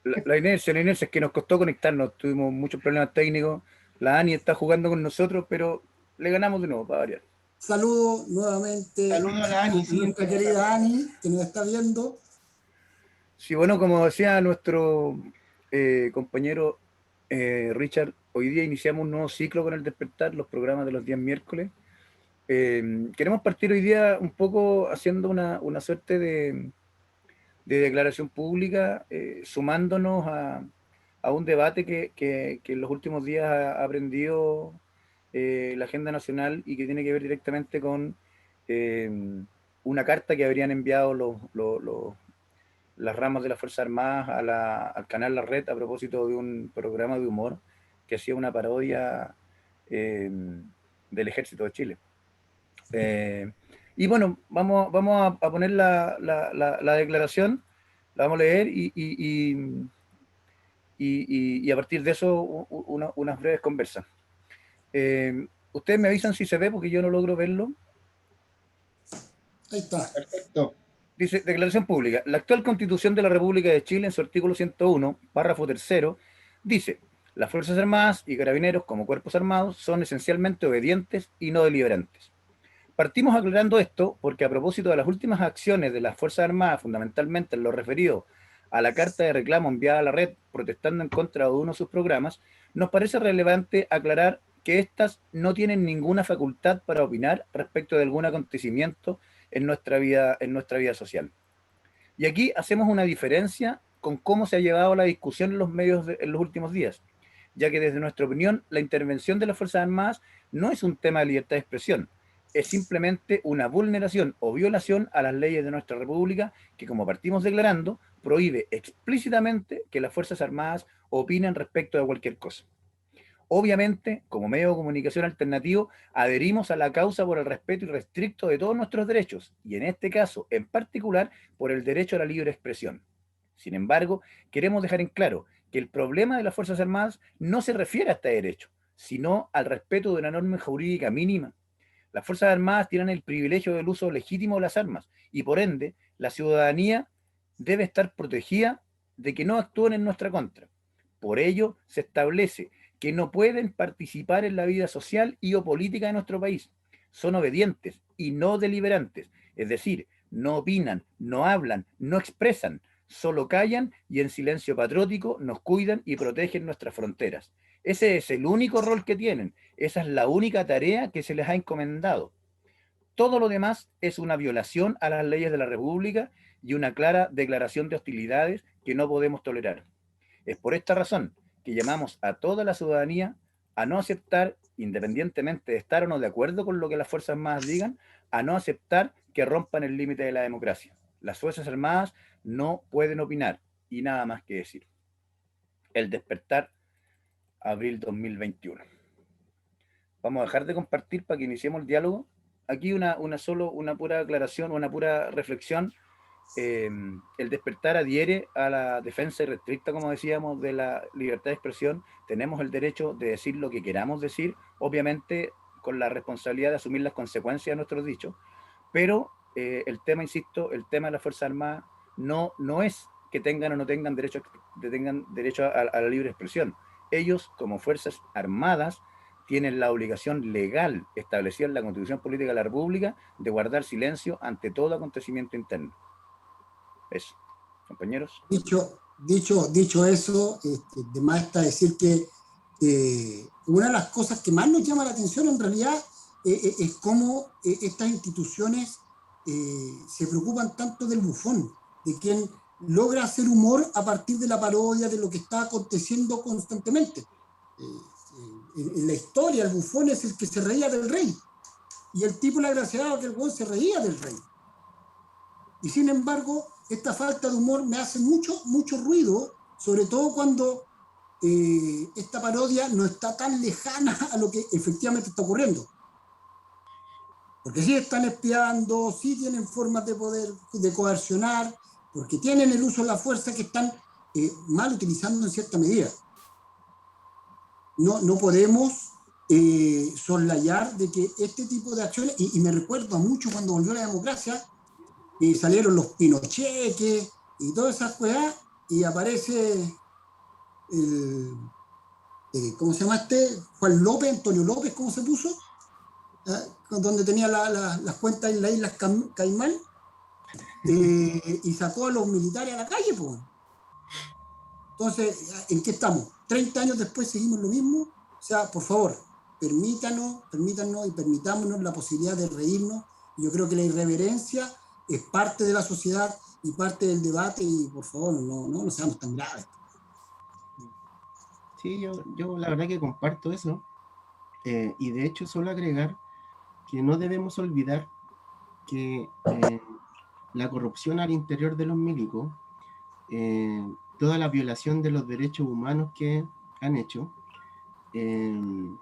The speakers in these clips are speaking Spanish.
La inercia es que nos costó conectarnos, tuvimos muchos problemas técnicos. La Ani está jugando con nosotros, pero le ganamos de nuevo, para variar. Saludo nuevamente Saludos a la Ani, a sí, nuestra querida Ani, que nos está viendo. Sí, bueno, como decía nuestro compañero Richard, hoy día iniciamos un nuevo ciclo con el despertar, los programas de los días miércoles. Queremos partir hoy día un poco haciendo una suerte de declaración pública, sumándonos a un debate que en los últimos días ha aprendido la agenda nacional y que tiene que ver directamente con eh, una carta que habrían enviado las ramas de las Fuerzas Armadas al canal La Red a propósito de un programa de humor que hacía una parodia del Ejército de Chile. Eh, y bueno, vamos a poner la declaración, la vamos a leer y a partir de eso unas breves conversas. Ustedes me avisan si se ve porque yo no logro verlo. Ahí está. perfecto. Dice, declaración pública. La actual Constitución de la República de Chile, en su artículo 101, párrafo tercero, dice, las Fuerzas Armadas y Carabineros como cuerpos armados son esencialmente obedientes y no deliberantes. Partimos aclarando esto porque a propósito de las últimas acciones de las Fuerzas Armadas, fundamentalmente en lo referido a la carta de reclamo enviada a la red protestando en contra de uno de sus programas, nos parece relevante aclarar que éstas no tienen ninguna facultad para opinar respecto de algún acontecimiento en nuestra vida social. Y aquí hacemos una diferencia con cómo se ha llevado la discusión en los medios en los últimos días, ya que desde nuestra opinión la intervención de las Fuerzas Armadas no es un tema de libertad de expresión, es simplemente una vulneración o violación a las leyes de nuestra República que, como partimos declarando, prohíbe explícitamente que las Fuerzas Armadas opinen respecto de cualquier cosa. Obviamente, como medio de comunicación alternativo, adherimos a la causa por el respeto irrestricto de todos nuestros derechos, y en este caso, en particular, por el derecho a la libre expresión. Sin embargo, queremos dejar en claro que el problema de las Fuerzas Armadas no se refiere a este derecho, sino al respeto de una norma jurídica mínima. Las Fuerzas Armadas tienen el privilegio del uso legítimo de las armas, y por ende, la ciudadanía debe estar protegida de que no actúen en nuestra contra. Por ello, se establece que no pueden participar en la vida social y o política de nuestro país. Son obedientes y no deliberantes, es decir, no opinan, no hablan, no expresan, solo callan y en silencio patriótico nos cuidan y protegen nuestras fronteras. Ese es el único rol que tienen, esa es la única tarea que se les ha encomendado. Todo lo demás es una violación a las leyes de la República y una clara declaración de hostilidades que no podemos tolerar. Es por esta razón que llamamos a toda la ciudadanía a no aceptar, independientemente de estar o no de acuerdo con lo que las Fuerzas Armadas digan, a no aceptar que rompan el límite de la democracia. Las Fuerzas Armadas no pueden opinar y nada más que decir. El despertar, abril 2021. Vamos a dejar de compartir para que iniciemos el diálogo. Aquí una pura aclaración, una pura reflexión. El despertar adhiere a la defensa irrestricta, como decíamos, de la libertad de expresión. Tenemos el derecho de decir lo que queramos decir, obviamente con la responsabilidad de asumir las consecuencias de nuestros dichos, pero el tema, insisto, el tema de las Fuerzas Armadas no es que tengan o no tengan derecho a la libre expresión. Ellos, como Fuerzas Armadas, tienen la obligación legal establecida en la Constitución Política de la República de guardar silencio ante todo acontecimiento interno. Eso, compañeros. Dicho eso, de más está decir que una de las cosas que más nos llama la atención en realidad es cómo estas instituciones se preocupan tanto del bufón, de quien logra hacer humor a partir de la parodia de lo que está aconteciendo constantemente. En la historia, el bufón es el que se reía del rey, y el tipo le agraciaba que el bufón se reía del rey. Y sin embargo, esta falta de humor me hace mucho ruido, sobre todo cuando esta parodia no está tan lejana a lo que efectivamente está ocurriendo. Porque sí están espiando, sí tienen formas de poder, de coercionar, porque tienen el uso de la fuerza que están mal utilizando en cierta medida. No podemos soslayar de que este tipo de acciones, y me recuerdo mucho cuando volvió la democracia, y salieron los Pinocheques y todas esas cosas, y aparece el, ¿cómo se llama este? Juan López, Antonio López, ¿cómo se puso? Donde tenía las cuentas en las Islas Caimán, y sacó a los militares a la calle, pues. Entonces, ¿en qué estamos? 30 años después seguimos lo mismo. O sea, por favor, permítanos y permitámonos la posibilidad de reírnos. Yo creo que la irreverencia es parte de la sociedad y parte del debate, y por favor, no seamos tan graves. Sí, yo la verdad que comparto eso, y de hecho solo agregar que no debemos olvidar que la corrupción al interior de los milicos, toda la violación de los derechos humanos que han hecho, y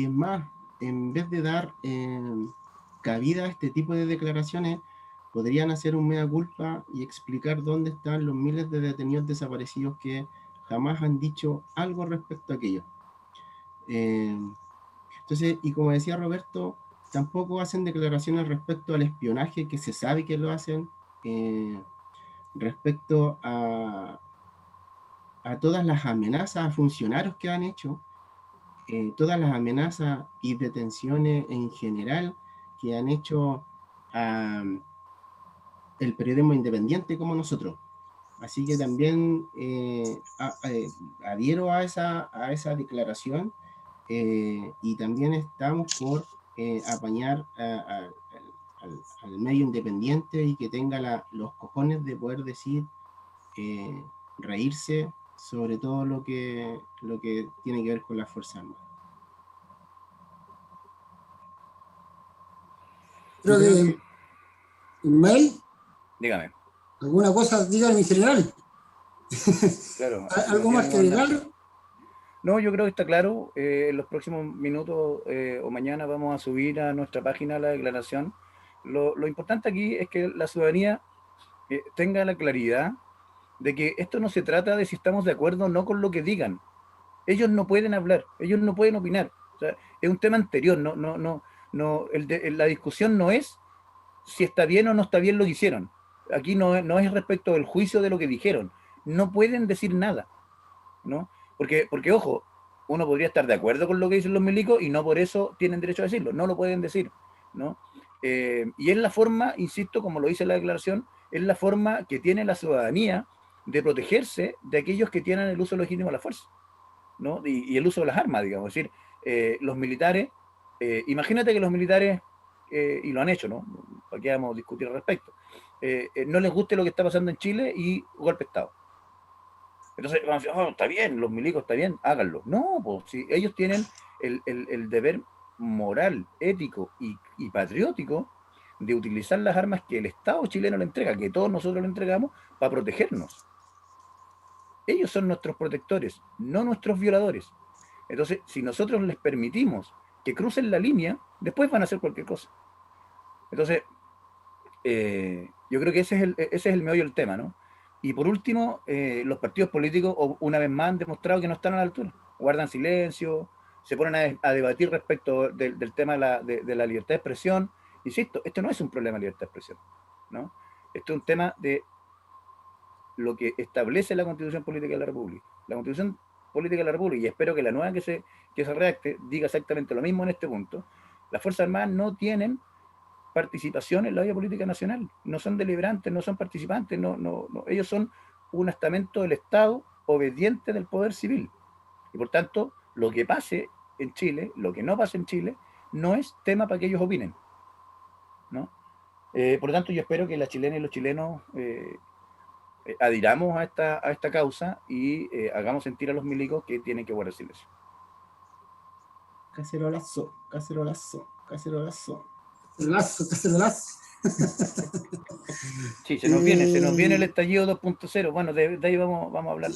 es más, en vez de dar cabida a este tipo de declaraciones, podrían hacer un mea culpa y explicar dónde están los miles de detenidos desaparecidos que jamás han dicho algo respecto a aquello. Entonces, y como decía Roberto, tampoco hacen declaraciones respecto al espionaje, que se sabe que lo hacen, respecto a todas las amenazas a funcionarios que han hecho, todas las amenazas y detenciones en general que han hecho a el periodismo independiente como nosotros. Así que también adhiero a esa declaración, y también estamos por apañar al medio independiente y que tenga los cojones de poder decir, reírse sobre todo lo que tiene que ver con las Fuerzas Armadas. Creo que, Ismael, dígame. ¿alguna cosa? Dígame, mi general. Claro. ¿Algo más que agregar? No, yo creo que está claro. En los próximos minutos o mañana vamos a subir a nuestra página la declaración. Lo importante aquí es que la ciudadanía tenga la claridad de que esto no se trata de si estamos de acuerdo o no con lo que digan. Ellos no pueden hablar, ellos no pueden opinar. O sea, es un tema anterior. La discusión no es si está bien o no está bien lo que hicieron. Aquí no es respecto del juicio de lo que dijeron. No pueden decir nada, ¿no? Porque, ojo, uno podría estar de acuerdo con lo que dicen los milicos y no por eso tienen derecho a decirlo. No lo pueden decir, ¿no? Y es la forma, insisto, como lo dice la declaración, es la forma que tiene la ciudadanía de protegerse de aquellos que tienen el uso legítimo de la fuerza, ¿no? Y el uso de las armas, digamos. Es decir, los militares, imagínate que los militares, y lo han hecho, ¿no? ¿Para qué vamos a discutir al respecto? No les guste lo que está pasando en Chile y golpe de Estado. Entonces van a decir, está bien, los milicos, está bien, háganlo. No, pues si ellos tienen el deber moral, ético y patriótico de utilizar las armas que el Estado chileno le entrega, que todos nosotros le entregamos, para protegernos. Ellos son nuestros protectores, no nuestros violadores. Entonces, si nosotros les permitimos que crucen la línea, después van a hacer cualquier cosa. Entonces, yo creo que ese es el meollo del tema, ¿no? Y por último, los partidos políticos, una vez más, han demostrado que no están a la altura. Guardan silencio, se ponen a debatir respecto del tema de la libertad de expresión. Insisto, esto no es un problema de libertad de expresión, ¿no? Esto es un tema de lo que establece la Constitución Política de la República. La Constitución Política de la República, y espero que la nueva que se redacte diga exactamente lo mismo en este punto. Las Fuerzas Armadas no tienen participación en la vida política nacional, no son deliberantes, no son participantes, no. Ellos son un estamento del Estado obediente del poder civil, y por tanto lo que pase en Chile, lo que no pase en Chile, no es tema para que ellos opinen, ¿no? Por lo tanto, yo espero que las chilenas y los chilenos adhiramos a esta causa y hagamos sentir a los milicos que tienen que guardar silencio. Cacerolazo. Cacerolazo. Sí, se nos viene el estallido 2.0. Bueno, de ahí vamos a hablar.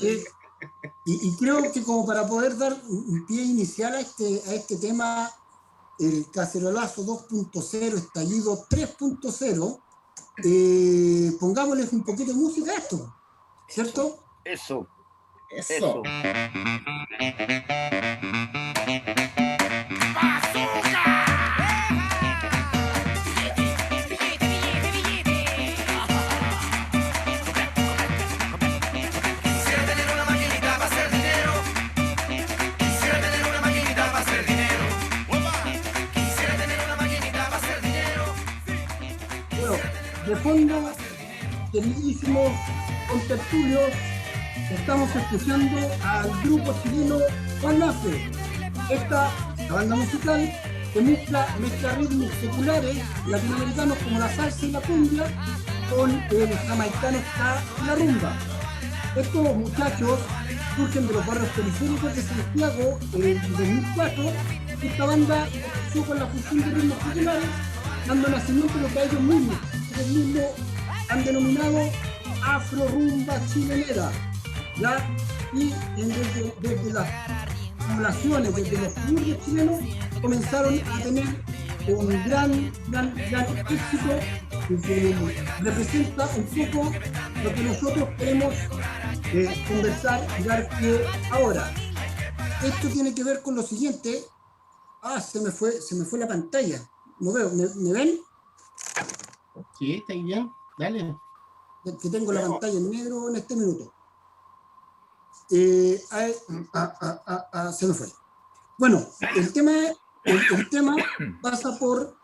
Y creo que como para poder dar un pie inicial a este tema, el cacerolazo 2.0, estallido 3.0, pongámosles un poquito de música a esto, ¿cierto? Eso. fondo, queridísimos contertulios, estamos escuchando al grupo chileno Juan Lafe. Esta banda musical que mezcla ritmos seculares latinoamericanos como la salsa y la cumbia con el jamaicano ska y la rumba. Estos muchachos surgen de los barrios periféricos de Santiago en 2004. Esta banda empezó con la fusión de ritmos populares, dando nacimiento a lo que ellos mismos han denominado afro-rumba chilenera, ¿ya? Y desde las poblaciones, desde los clubes chilenos, comenzaron a tener un gran éxito que representa un poco lo que nosotros queremos conversar y dar pie ahora. Esto tiene que ver con lo siguiente. Se me fue la pantalla. No veo, ¿me ven? Sí, está bien, dale. Que tengo la pantalla en negro en este minuto. Se me fue. Bueno, el tema pasa por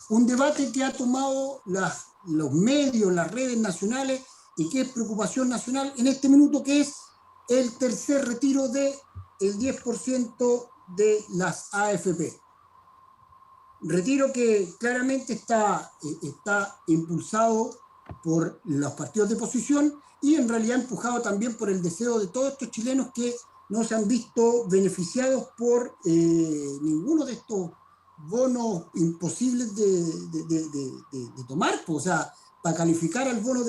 un debate que ha tomado los medios, las redes nacionales y que es preocupación nacional en este minuto, que es el tercer retiro del 10% de las AFP. Retiro que claramente está impulsado por los partidos de oposición y en realidad empujado también por el deseo de todos estos chilenos que no se han visto beneficiados por ninguno de estos bonos imposibles de tomar. Pues, o sea, para calificar al bono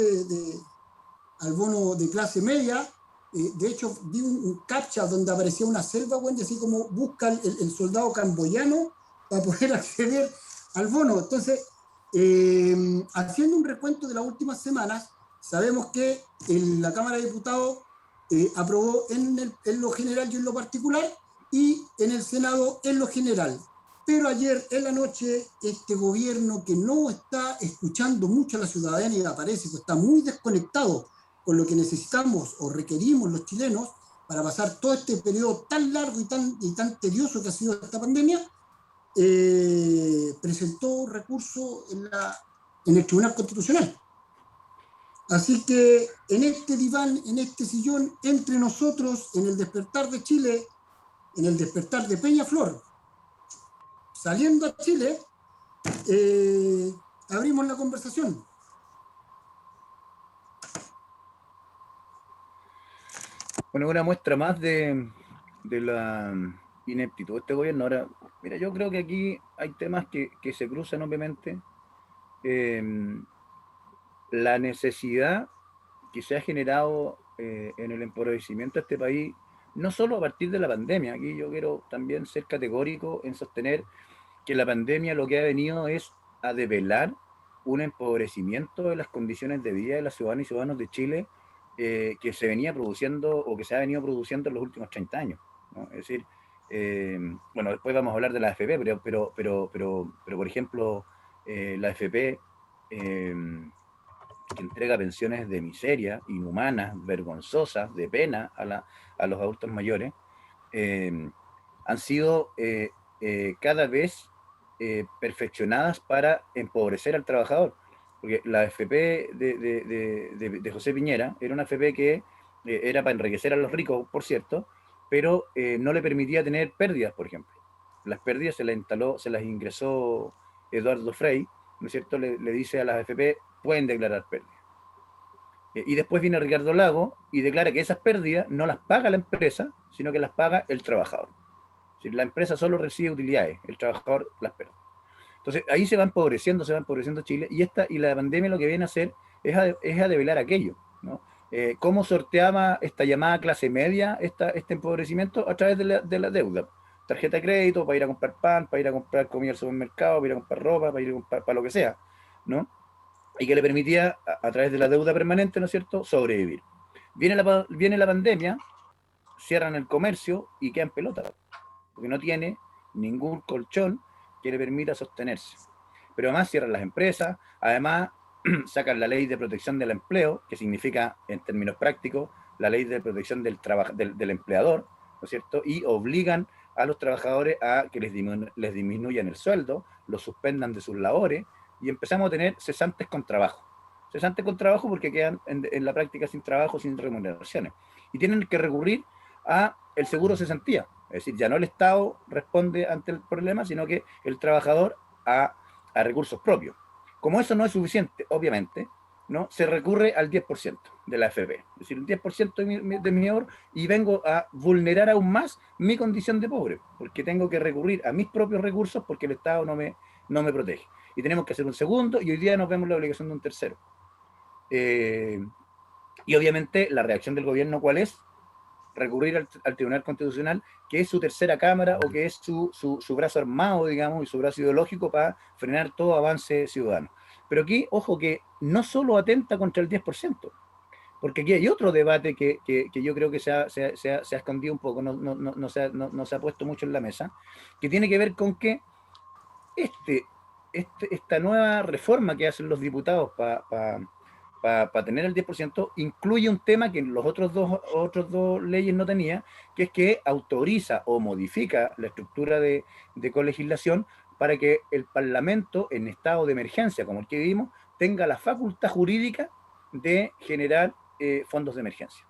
de clase media, de hecho vi un captcha donde aparecía una selva, bueno, así como busca el soldado camboyano para poder acceder al bono. Entonces, haciendo un recuento de las últimas semanas, sabemos que la Cámara de Diputados aprobó en lo general y en lo particular, y en el Senado en lo general. Pero ayer en la noche, este gobierno que no está escuchando mucho a la ciudadanía, parece que está muy desconectado con lo que necesitamos o requerimos los chilenos para pasar todo este periodo tan largo y tan tedioso que ha sido esta pandemia, presentó un recurso en el Tribunal Constitucional. Así que en este diván, en este sillón, entre nosotros, en el despertar de Chile, en el despertar de Peñaflor, saliendo a Chile, abrimos la conversación. Bueno, una muestra más de la ineptitud de este gobierno. Ahora, mira, yo creo que aquí hay temas que se cruzan, obviamente. La necesidad que se ha generado en el empobrecimiento de este país, no solo a partir de la pandemia. Aquí yo quiero también ser categórico en sostener que la pandemia lo que ha venido es a develar un empobrecimiento de las condiciones de vida de las ciudadanas y ciudadanos de Chile, que se venía produciendo o que se ha venido produciendo en los últimos 30 años, ¿no? Es decir, bueno, después vamos a hablar de la AFP, pero por ejemplo, la AFP, que entrega pensiones de miseria, inhumanas, vergonzosas, de pena a los adultos mayores, han sido cada vez perfeccionadas para empobrecer al trabajador. Porque la AFP de José Piñera era una AFP que era para enriquecer a los ricos, por cierto, pero no le permitía tener pérdidas, por ejemplo. Las pérdidas se las ingresó Eduardo Frei, ¿no es cierto? Le dice a las AFP, pueden declarar pérdidas. Y después viene Ricardo Lago y declara que esas pérdidas no las paga la empresa, sino que las paga el trabajador. Es decir, la empresa solo recibe utilidades, el trabajador las pierde. Entonces ahí se va empobreciendo Chile, y la pandemia lo que viene a hacer es a develar aquello, ¿no? ¿Cómo sorteaba esta llamada clase media este empobrecimiento? A través de la deuda. Tarjeta de crédito para ir a comprar pan, para ir a comprar comida al supermercado, para ir a comprar ropa, para ir a comprar para lo que sea, ¿no? Y que le permitía, a través de la deuda permanente, ¿no es cierto?, sobrevivir. Viene la pandemia, cierran el comercio y quedan pelota, porque no tiene ningún colchón que le permita sostenerse. Pero además cierran las empresas, además sacan la ley de protección del empleo, que significa, en términos prácticos, la ley de protección del empleador, ¿no es cierto?, y obligan a los trabajadores a que les disminuyan el sueldo, los suspendan de sus labores, y empezamos a tener cesantes con trabajo. Cesantes con trabajo porque quedan en la práctica sin trabajo, sin remuneraciones. Y tienen que recurrir a el seguro de cesantía. Es decir, ya no el Estado responde ante el problema, sino que el trabajador a recursos propios. Como eso no es suficiente, obviamente, ¿no? Se recurre al 10% de la AFP. Es decir, el 10% de mi ahorro, y vengo a vulnerar aún más mi condición de pobre, porque tengo que recurrir a mis propios recursos porque el Estado no me protege. Y tenemos que hacer un segundo, y hoy día nos vemos la obligación de un tercero. Y obviamente la reacción del gobierno, ¿cuál es? Recurrir al Tribunal Constitucional, que es su tercera cámara o que es su brazo armado, digamos, y su brazo ideológico para frenar todo avance ciudadano. Pero aquí, ojo, que no solo atenta contra el 10%, porque aquí hay otro debate que yo creo que se ha escondido un poco, no se ha puesto mucho en la mesa, que tiene que ver con que esta nueva reforma que hacen los diputados para tener el 10%, incluye un tema que los otros dos leyes no tenía, que es que autoriza o modifica la estructura de colegislación para que el Parlamento, en estado de emergencia como el que vivimos, tenga la facultad jurídica de generar fondos de emergencia.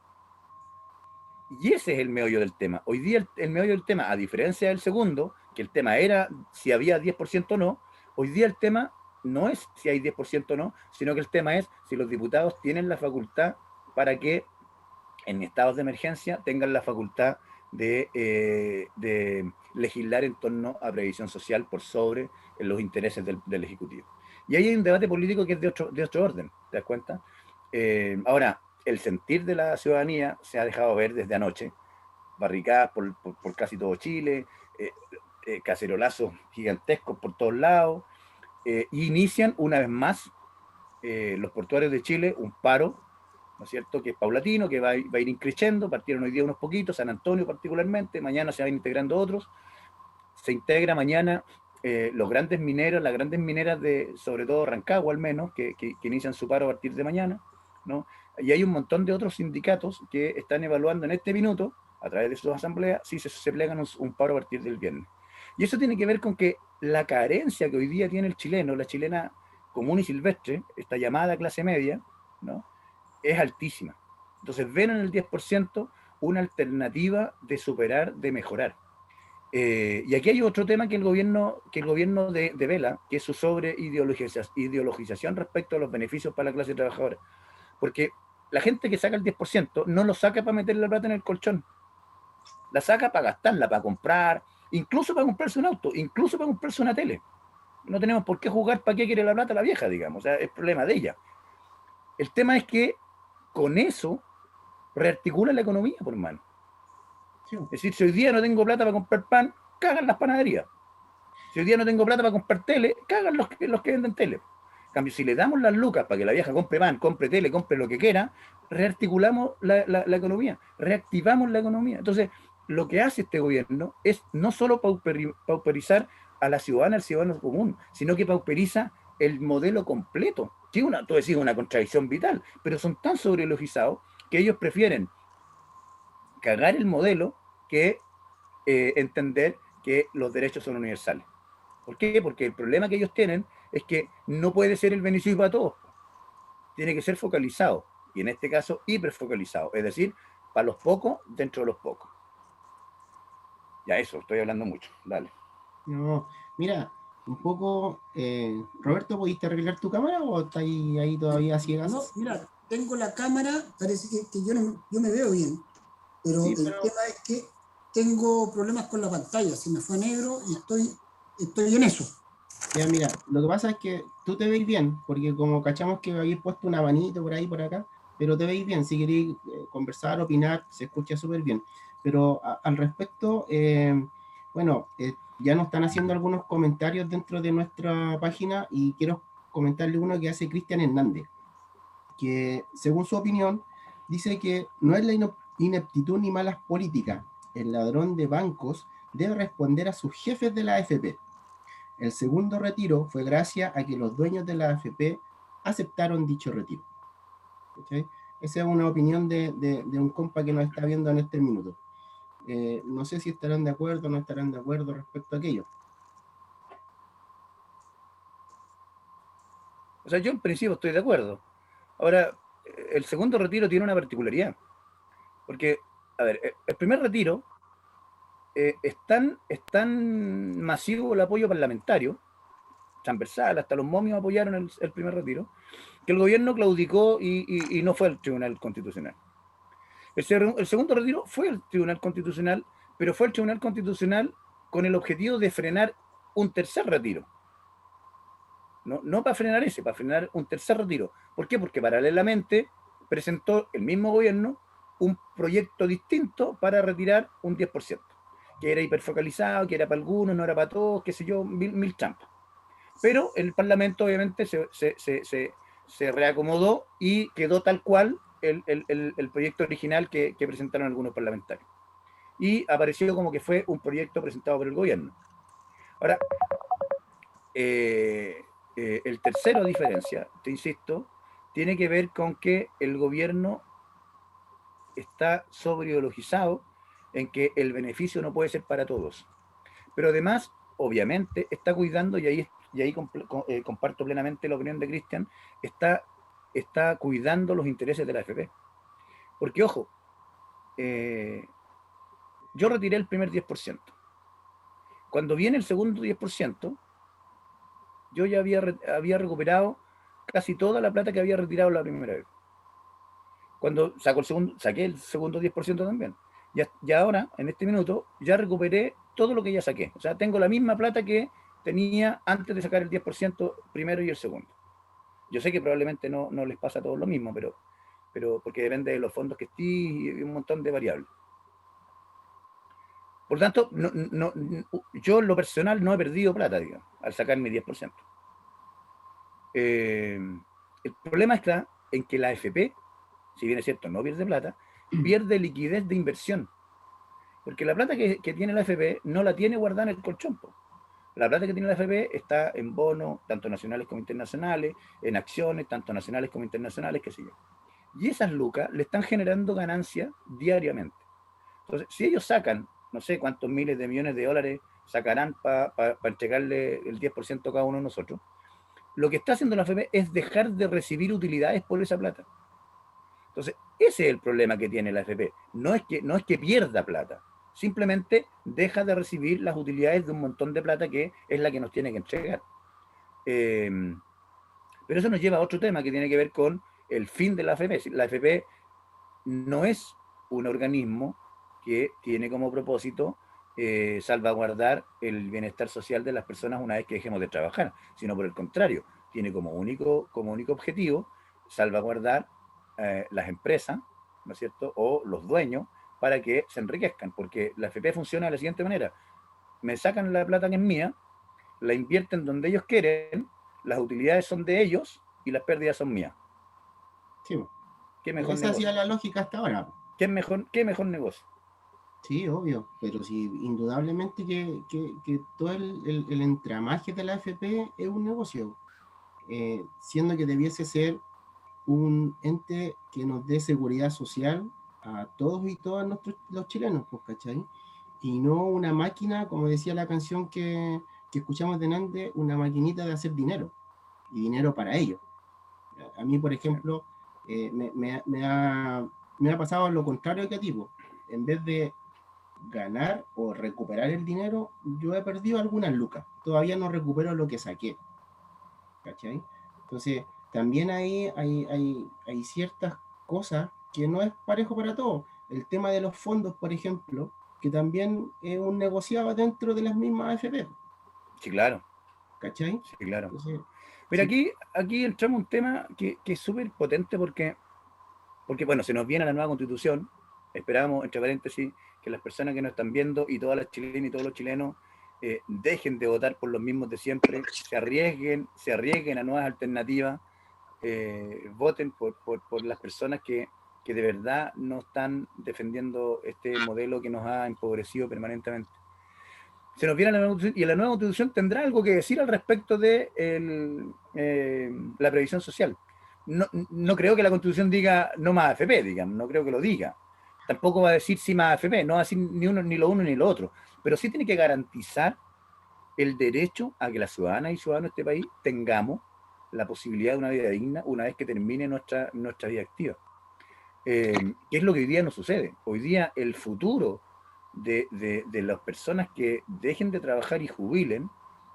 Y ese es el meollo del tema. Hoy día el meollo del tema, a diferencia del segundo, que el tema era si había 10% o no, hoy día el tema no es si hay 10% o no, sino que el tema es si los diputados tienen la facultad para que en estados de emergencia tengan la facultad de legislar en torno a previsión social por sobre los intereses del Ejecutivo. Y ahí hay un debate político que es de otro orden, ¿te das cuenta? Ahora, el sentir de la ciudadanía se ha dejado ver desde anoche, barricadas por casi todo Chile, cacerolazos gigantescos por todos lados, y inician una vez más los portuarios de Chile un paro, ¿no es cierto?, que es paulatino, que va a ir increciendo. Partieron hoy día unos poquitos, San Antonio particularmente, mañana se van integrando otros, se integra mañana los grandes mineros, las grandes mineras de, sobre todo Rancagua al menos, que inician su paro a partir de mañana, ¿no? Y hay un montón de otros sindicatos que están evaluando en este minuto, a través de sus asambleas, si se plegan un paro a partir del viernes. Y eso tiene que ver con que la carencia que hoy día tiene el chileno, la chilena común y silvestre, esta llamada clase media, ¿no?, es altísima. Entonces ven en el 10% una alternativa de superar, de mejorar. Y aquí hay otro tema que el gobierno devela, que es su ideologización respecto a los beneficios para la clase trabajadora. Porque la gente que saca el 10% no lo saca para meter la plata en el colchón, la saca para gastarla, para comprar, incluso para comprarse un auto, incluso para comprarse una tele. No tenemos por qué jugar para qué quiere la plata la vieja, digamos, o sea, es problema de ella. El tema es que con eso rearticula la economía, por mano. Sí. Es decir, si hoy día no tengo plata para comprar pan, cagan las panaderías. Si hoy día no tengo plata para comprar tele, cagan los que venden tele. En cambio, si le damos las lucas para que la vieja compre pan, compre tele, compre lo que quiera, rearticulamos la economía, reactivamos la economía. Entonces, lo que hace este gobierno es no solo pauperizar a la ciudadana, al ciudadano común, sino que pauperiza el modelo completo. Sí, tú decís una contradicción vital, pero son tan sobrelogizados que ellos prefieren cagar el modelo que entender que los derechos son universales. ¿Por qué? Porque el problema que ellos tienen es que no puede ser el beneficio para todos. Tiene que ser focalizado, y en este caso hiperfocalizado, es decir, para los pocos dentro de los pocos. Ya eso, estoy hablando mucho, dale. No, mira, un poco, Roberto, ¿pudiste arreglar tu cámara o está ahí todavía ciegas? No, mira, tengo la cámara, parece que yo me veo bien, pero sí, el tema es que tengo problemas con la pantalla, se me fue negro y estoy en eso. Ya, mira, lo que pasa es que tú te veis bien, porque como cachamos que habéis puesto una manito por ahí, por acá, pero te veis bien, si queréis conversar, opinar, se escucha súper bien. Pero al respecto, bueno, ya nos están haciendo algunos comentarios dentro de nuestra página y quiero comentarle uno que hace Cristian Hernández, que según su opinión, dice que no es la ineptitud ni malas políticas, el ladrón de bancos debe responder a sus jefes de la AFP. El segundo retiro fue gracias a que los dueños de la AFP aceptaron dicho retiro. ¿Okay? Esa es una opinión de un compa que nos está viendo en este minuto. No sé si estarán de acuerdo o no estarán de acuerdo respecto a aquello. O sea, yo en principio estoy de acuerdo. Ahora, el segundo retiro tiene una particularidad, porque, a ver, el primer retiro es tan masivo el apoyo parlamentario, transversal, hasta los momios apoyaron el primer retiro, que el gobierno claudicó y no fue al Tribunal Constitucional. El segundo retiro fue al Tribunal Constitucional, pero fue al Tribunal Constitucional con el objetivo de frenar un tercer retiro. No para frenar ese, para frenar un tercer retiro. ¿Por qué? Porque paralelamente presentó el mismo gobierno un proyecto distinto para retirar un 10%, que era hiperfocalizado, que era para algunos, no era para todos, qué sé yo, mil trampas. Pero el Parlamento obviamente se reacomodó y quedó tal cual el proyecto original que presentaron algunos parlamentarios. Y apareció como que fue un proyecto presentado por el gobierno. Ahora, el tercero diferencia, te insisto, tiene que ver con que el gobierno está sobreideologizado en que el beneficio no puede ser para todos. Pero además, obviamente, está cuidando, y ahí comparto plenamente la opinión de Cristian, está cuidando los intereses de la AFP. Porque, ojo, yo retiré el primer 10%. Cuando viene el segundo 10%, yo ya había recuperado casi toda la plata que había retirado la primera vez. Cuando saqué el segundo 10% también. Ya ahora, en este minuto, ya recuperé todo lo que ya saqué. O sea, tengo la misma plata que tenía antes de sacar el 10% primero y el segundo. Yo sé que probablemente no les pasa a todos lo mismo, pero porque depende de los fondos que esté y un montón de variables. Por tanto, yo en lo personal no he perdido plata, digamos, al sacar mi 10%. El problema está en que la AFP, si bien es cierto, no pierde plata, pierde liquidez de inversión. Porque la plata que tiene la AFP no la tiene guardada en el colchón. La plata que tiene la AFP está en bonos, tanto nacionales como internacionales, en acciones, tanto nacionales como internacionales, qué sé yo. Y esas lucas le están generando ganancias diariamente. Entonces, si ellos sacan, no sé cuántos miles de millones de dólares sacarán para entregarle el 10% a cada uno de nosotros, lo que está haciendo la AFP es dejar de recibir utilidades por esa plata. Entonces, ese es el problema que tiene la AFP. No es que pierda plata, simplemente deja de recibir las utilidades de un montón de plata que es la que nos tiene que entregar. Pero eso nos lleva a otro tema que tiene que ver con el fin de la AFP. La AFP no es un organismo que tiene como propósito salvaguardar el bienestar social de las personas una vez que dejemos de trabajar, sino por el contrario, tiene como único objetivo salvaguardar las empresas, ¿no es cierto?, o los dueños, para que se enriquezcan, porque la AFP funciona de la siguiente manera: me sacan la plata que es mía, la invierten donde ellos quieren, las utilidades son de ellos y las pérdidas son mías. Sí, ¿Qué mejor esa ha sido negocio? la lógica hasta ahora. ¿Qué mejor negocio? Sí, obvio, pero sí, indudablemente que todo el entramaje de la AFP es un negocio, siendo que debiese ser un ente que nos dé seguridad social a todos y todas los chilenos, pues, ¿cachai? Y no una máquina, como decía la canción que escuchamos delante, una maquinita de hacer dinero, y dinero para ellos. A mí, por ejemplo, me ha pasado lo contrario que a ti, pues. En vez de ganar o recuperar el dinero, yo he perdido algunas lucas. Todavía no recupero lo que saqué, ¿cachai? Entonces, también ahí hay ciertas cosas que no es parejo para todos. El tema de los fondos, por ejemplo, que también es un negociado dentro de las mismas AFP, Sí, claro, ¿cachai? sí, claro. Entonces, Pero sí, aquí entramos en un tema que es súper potente porque, bueno, se nos viene la nueva constitución. Esperamos, entre paréntesis, que las personas que nos están viendo y todas las chilenas y todos los chilenos dejen de votar por los mismos de siempre, se arriesguen a nuevas alternativas, voten por las personas que de verdad no están defendiendo este modelo que nos ha empobrecido permanentemente. Se nos viene la nueva constitución, y la nueva constitución tendrá algo que decir al respecto de la previsión social. No creo que la constitución diga no más AFP, digamos, no creo que lo diga. Tampoco va a decir sí más AFP, no va a decir ni lo uno ni lo otro, pero sí tiene que garantizar el derecho a que las ciudadanas y ciudadanos de este país tengamos la posibilidad de una vida digna una vez que termine nuestra vida activa. ¿Qué es lo que hoy día no sucede? Hoy día el futuro de las personas que dejen de trabajar y jubilen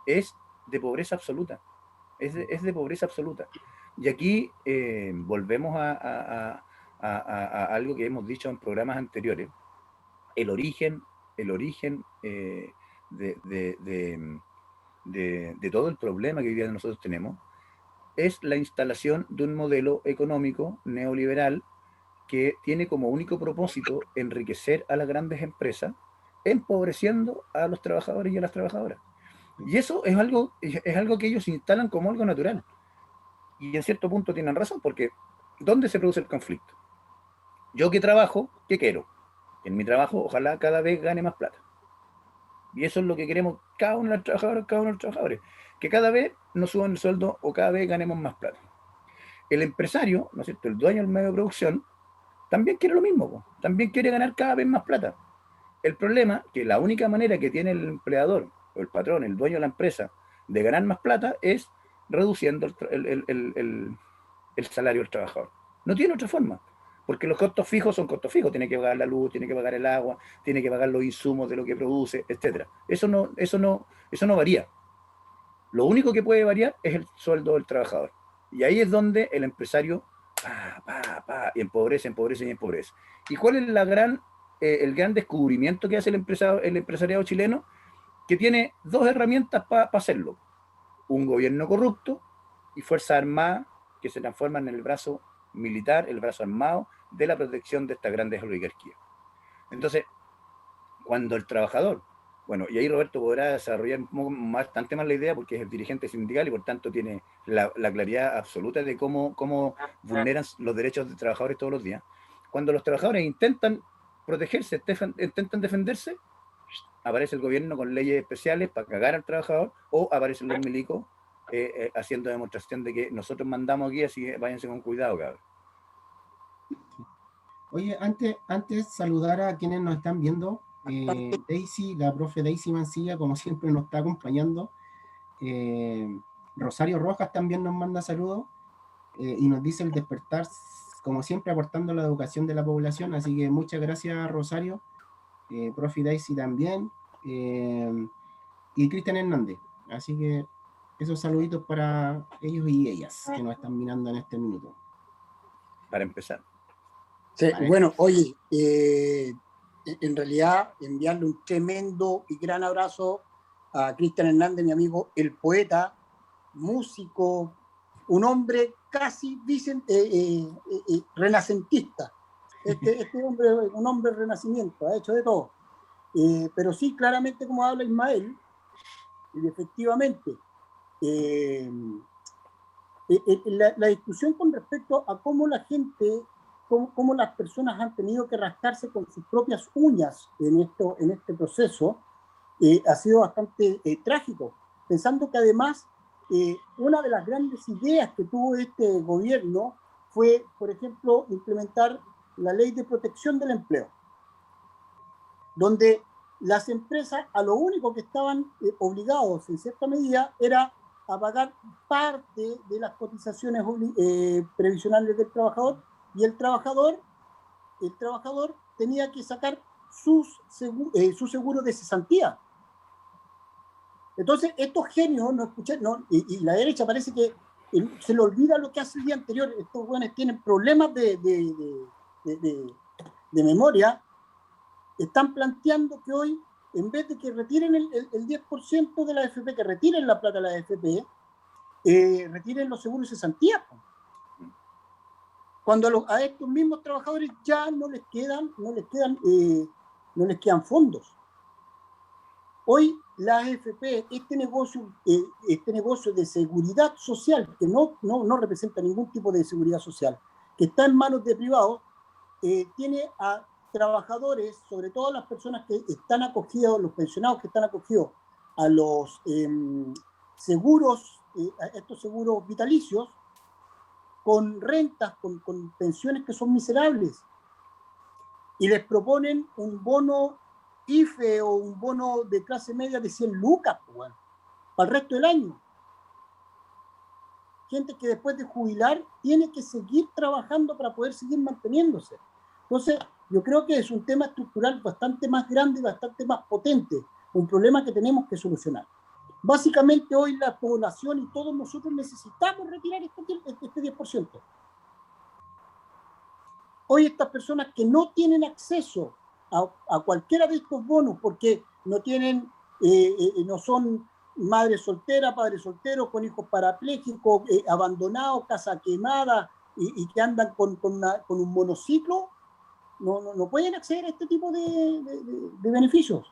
es de pobreza absoluta. Es de pobreza absoluta. Y aquí volvemos a algo que hemos dicho en programas anteriores. El origen de, de, de, de todo el problema que hoy día nosotros tenemos es la instalación de un modelo económico neoliberal que tiene como único propósito enriquecer a las grandes empresas, empobreciendo a los trabajadores y a las trabajadoras. Y eso es algo que ellos instalan como algo natural. Y en cierto punto tienen razón, porque ¿dónde se produce el conflicto? Yo que trabajo, ¿qué quiero? En mi trabajo, ojalá cada vez gane más plata. Y eso es lo que queremos cada uno de los trabajadores, cada uno de los trabajadores. Que cada vez nos suban el sueldo o cada vez ganemos más plata. El empresario, ¿no es cierto? El dueño del medio de producción, también quiere lo mismo, po. También quiere ganar cada vez más plata. El problema es que la única manera que tiene el empleador, o el patrón, el dueño de la empresa, de ganar más plata es reduciendo el salario del trabajador. No tiene otra forma, porque los costos fijos son costos fijos. Tiene que pagar la luz, tiene que pagar el agua, tiene que pagar los insumos de lo que produce, etc. Eso no varía. Lo único que puede variar es el sueldo del trabajador. Y ahí es donde el empresario y empobrece, empobrece y empobrece. ¿Y cuál es el gran descubrimiento que hace el empresariado chileno? Que tiene dos herramientas para hacerlo. Un gobierno corrupto y fuerzas armadas que se transforman en el brazo militar, el brazo armado de la protección de estas grandes oligarquías. Entonces, cuando el trabajador, bueno, y ahí Roberto podrá desarrollar bastante más la idea porque es el dirigente sindical y por tanto tiene la claridad absoluta de cómo vulneran los derechos de trabajadores todos los días. Cuando los trabajadores intentan protegerse, intentan defenderse, aparece el gobierno con leyes especiales para cagar al trabajador, o aparecen los milicos haciendo demostración de que nosotros mandamos aquí, así que váyanse con cuidado, cabrón. Oye, antes saludar a quienes nos están viendo. Daisy, la profe Daisy Mancilla, como siempre nos está acompañando. Rosario Rojas también nos manda saludos y nos dice el despertar, como siempre, aportando la educación de la población. Así que muchas gracias, Rosario. Profe Daisy también. Y Cristian Hernández. Así que esos saluditos para ellos y ellas que nos están mirando en este minuto. Para empezar. Sí, bueno, oye, en realidad enviarle un tremendo y gran abrazo a Cristian Hernández, mi amigo, el poeta, músico, un hombre casi renacentista. Este hombre es un hombre renacimiento, ha hecho de todo. Pero sí, claramente, como habla Ismael, y efectivamente, la discusión con respecto a cómo la gente, cómo las personas han tenido que rascarse con sus propias uñas en este proceso, ha sido bastante trágico, pensando que además una de las grandes ideas que tuvo este gobierno fue, por ejemplo, implementar la ley de protección del empleo, donde las empresas a lo único que estaban obligados en cierta medida era a pagar parte de las cotizaciones previsionales del trabajador, y el trabajador tenía que sacar su seguro de cesantía. Entonces, estos genios no escuchan, no, y la derecha parece que se le olvida lo que hace el día anterior. Estos jóvenes tienen problemas de memoria. Están planteando que hoy, en vez de que retiren el 10% de la AFP, que retiren la plata de la AFP, retiren los seguros de cesantía. Cuando a estos mismos trabajadores ya no les quedan fondos. Hoy la AFP, este negocio de seguridad social, que no representa ningún tipo de seguridad social, que está en manos de privados, tiene a trabajadores, sobre todo las personas que están acogidos, los pensionados que están acogidos a los seguros, a estos seguros vitalicios, con rentas, con pensiones que son miserables, y les proponen un bono IFE o un bono de clase media de 100 lucas, bueno, para el resto del año. gente que después de jubilar tiene que seguir trabajando para poder seguir manteniéndose. Entonces, yo creo que es un tema estructural bastante más grande y bastante más potente, un problema que tenemos que solucionar. Básicamente hoy la población y todos nosotros necesitamos retirar este 10%. Hoy estas personas que no tienen acceso a cualquiera de estos bonos porque no tienen, no son madres solteras, padres solteros, con hijos parapléjicos, abandonados, casa quemada y que andan con un monociclo, no pueden acceder a este tipo de beneficios.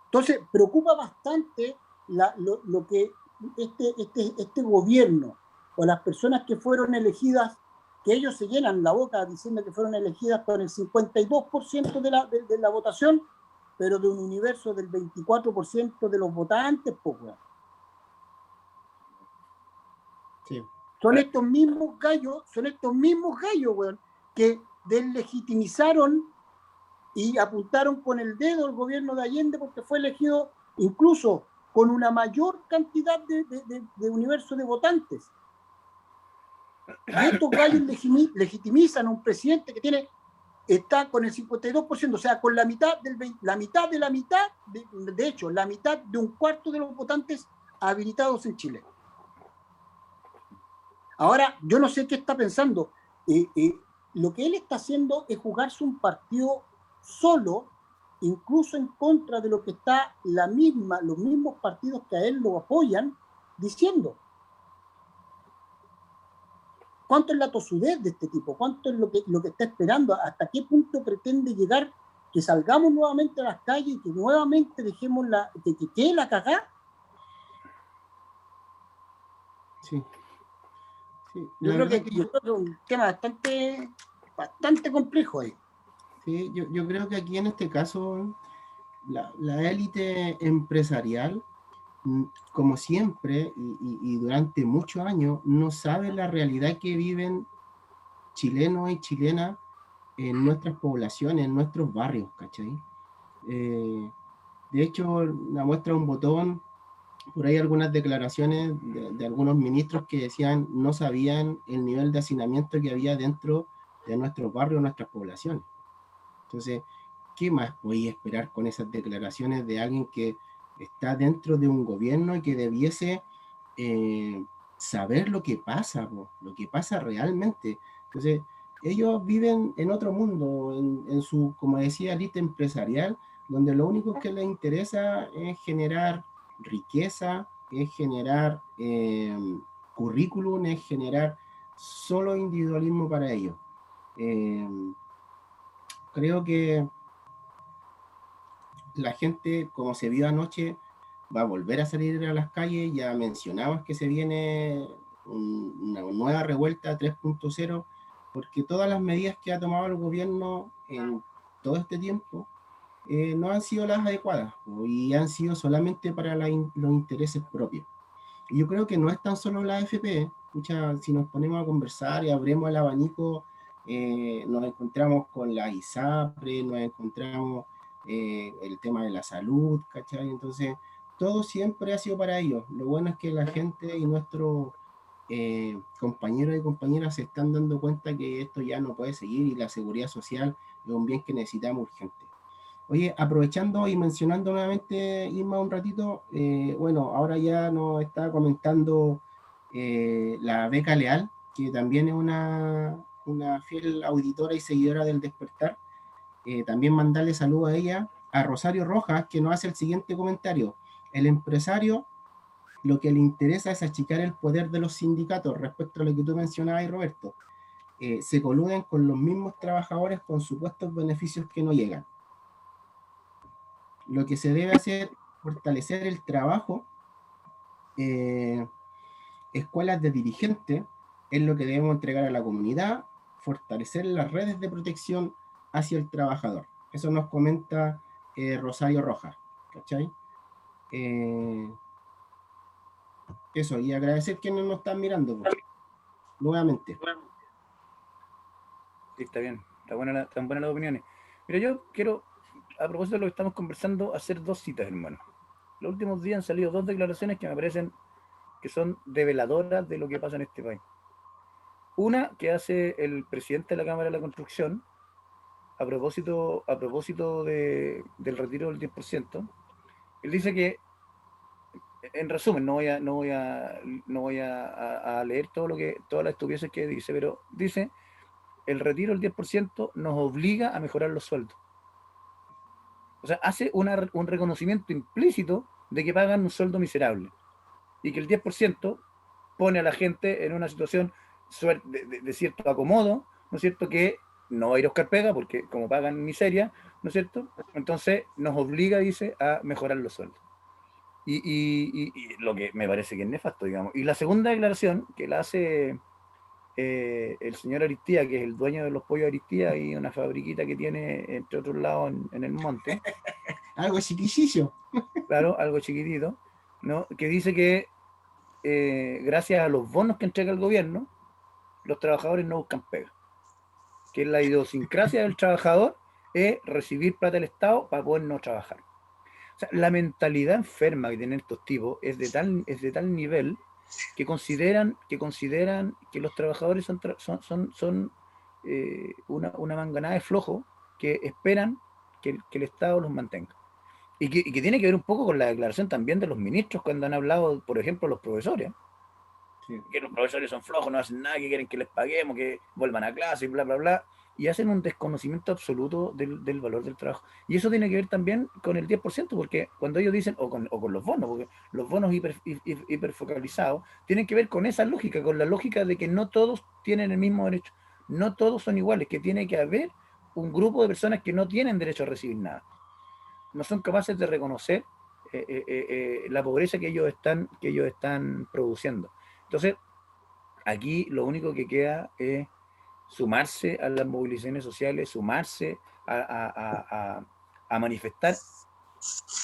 Entonces, preocupa bastante lo que este gobierno o las personas que fueron elegidas, que ellos se llenan la boca diciendo que fueron elegidas con el 52% de la votación, pero de un universo del 24% de los votantes, pues, bueno. Sí. Son estos mismos gallos, weón, que deslegitimizaron y apuntaron con el dedo al gobierno de Allende porque fue elegido incluso con una mayor cantidad de universo de votantes. Y estos gallos legitimizan a un presidente que está con el 52%, o sea, con la mitad de hecho, la mitad de un cuarto de los votantes habilitados en Chile. Ahora, yo no sé qué está pensando. Lo que él está haciendo es jugarse un partido solo, incluso en contra de lo que está los mismos partidos que a él lo apoyan, diciendo. ¿Cuánto es la tosudez de este tipo? ¿Cuánto es lo que está esperando? ¿Hasta qué punto pretende llegar que salgamos nuevamente a las calles y que nuevamente dejemos que quede la cagada? Sí. Sí, Yo creo que es un tema bastante complejo ahí. Sí, yo creo que aquí en este caso la élite empresarial, como siempre y durante muchos años, no sabe la realidad que viven chilenos y chilenas en nuestras poblaciones, en nuestros barrios, ¿cachai? De hecho, la muestra un botón, por ahí algunas declaraciones de algunos ministros que decían no sabían el nivel de hacinamiento que había dentro de nuestros barrios, nuestras poblaciones. Entonces, ¿qué más podía esperar con esas declaraciones de alguien que está dentro de un gobierno y que debiese saber lo que pasa, lo que pasa realmente? Entonces, ellos viven en otro mundo, en su, como decía, élite empresarial, donde lo único que les interesa es generar riqueza, es generar currículum, es generar solo individualismo para ellos. Creo que la gente, como se vio anoche, va a volver a salir a las calles. Ya mencionabas que se viene una nueva revuelta 3.0, porque todas las medidas que ha tomado el gobierno en todo este tiempo no han sido las adecuadas y han sido solamente para los intereses propios. Y yo creo que no es tan solo la AFP. Si nos ponemos a conversar y abrimos el abanico, nos encontramos con la ISAPRE, nos encontramos el tema de la salud, ¿cachai? Entonces, todo siempre ha sido para ellos. Lo bueno es que la gente y nuestros compañeros y compañeras se están dando cuenta que esto ya no puede seguir y la seguridad social es un bien que necesitamos urgente. Oye, aprovechando y mencionando nuevamente, Irma, un ratito, bueno, ahora ya nos está comentando la Beca Leal, que también es una fiel auditora y seguidora del Despertar. También mandarle saludo a ella, a Rosario Rojas, que nos hace el siguiente comentario. El empresario lo que le interesa es achicar el poder de los sindicatos, respecto a lo que tú mencionabas, Roberto. Se coluden con los mismos trabajadores con supuestos beneficios que no llegan. Lo que se debe hacer es fortalecer el trabajo, escuelas de dirigentes, es lo que debemos entregar a la comunidad, fortalecer las redes de protección hacia el trabajador. Eso nos comenta Rosario Rojas, ¿cachai? Eso, y agradecer quienes nos están mirando, nuevamente. Sí, está bien, están buenas las opiniones. Mira, yo quiero, a propósito de lo que estamos conversando, hacer dos citas, hermano. Los últimos días han salido dos declaraciones que me parecen que son develadoras de lo que pasa en este país. Una que hace el presidente de la Cámara de la Construcción del retiro del 10%. Él dice que, en resumen, no voy a leer todas las estupideces que dice, pero dice, el retiro del 10% nos obliga a mejorar los sueldos. O sea, hace un reconocimiento implícito de que pagan un sueldo miserable y que el 10% pone a la gente en una situación de cierto acomodo, ¿no es cierto?, que no va a ir a buscar pega porque como pagan miseria, ¿no es cierto?, entonces nos obliga, dice, a mejorar los sueldos. Y lo que me parece que es nefasto, digamos. Y la segunda declaración que la hace el señor Aristía, que es el dueño de los pollos Aristía y una fabriquita que tiene, entre otros lados, en el monte. Algo chiquillo. Claro, algo chiquitito, ¿no? Que dice que gracias a los bonos que entrega el gobierno, los trabajadores no buscan pega. Que la idiosincrasia del trabajador es recibir plata del Estado para poder no trabajar. O sea, la mentalidad enferma que tienen estos tipos es de tal nivel que consideran que los trabajadores son una manganada de flojo que esperan que el Estado los mantenga. Y que tiene que ver un poco con la declaración también de los ministros cuando han hablado, por ejemplo, los profesores. Sí. Que los profesores son flojos, no hacen nada, que quieren que les paguemos, que vuelvan a clase y bla, bla, bla. Y hacen un desconocimiento absoluto del valor del trabajo. Y eso tiene que ver también con el 10%, porque cuando ellos dicen, o con los bonos, porque los bonos hiperfocalizados tienen que ver con esa lógica, con la lógica de que no todos tienen el mismo derecho, no todos son iguales, que tiene que haber un grupo de personas que no tienen derecho a recibir nada. No son capaces de reconocer la pobreza que ellos están produciendo. Entonces, aquí lo único que queda es sumarse a las movilizaciones sociales, sumarse a manifestar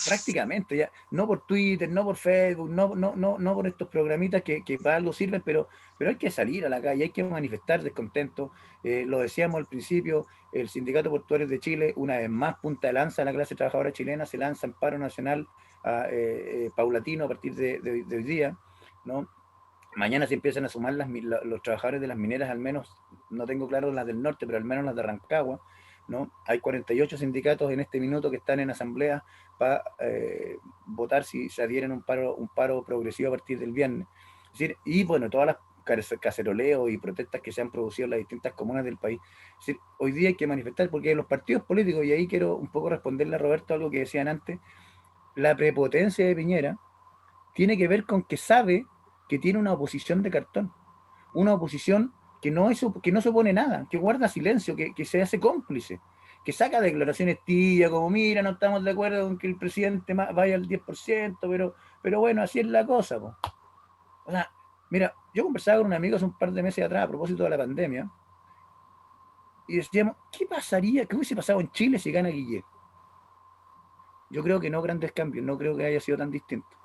prácticamente, ya, no por Twitter, no por Facebook, no por estos programitas que para algo sirven, pero hay que salir a la calle, hay que manifestar descontento. Lo decíamos al principio, el Sindicato Portuario de Chile, una vez más punta de lanza de la clase trabajadora chilena, se lanza en paro nacional paulatino a partir de hoy día, ¿no? Mañana se empiezan a sumar los trabajadores de las mineras, al menos, no tengo claro las del norte, pero al menos las de Rancagua, ¿no? Hay 48 sindicatos en este minuto que están en asamblea para votar si se adhieren a un paro progresivo a partir del viernes. Es decir, y bueno, todas las caceroleos y protestas que se han producido en las distintas comunas del país. Es decir, hoy día hay que manifestar porque los partidos políticos, y ahí quiero un poco responderle a Roberto algo que decían antes, la prepotencia de Piñera tiene que ver con que sabe que tiene una oposición de cartón, una oposición que no se opone nada, que guarda silencio, que se hace cómplice, que saca declaraciones tibias como, mira, no estamos de acuerdo con que el presidente vaya al 10%, pero bueno, así es la cosa, po. O sea, mira, yo conversaba con un amigo hace un par de meses atrás a propósito de la pandemia, y decíamos, ¿qué pasaría, qué hubiese pasado en Chile si gana Guille? Yo creo que no grandes cambios, no creo que haya sido tan distinto.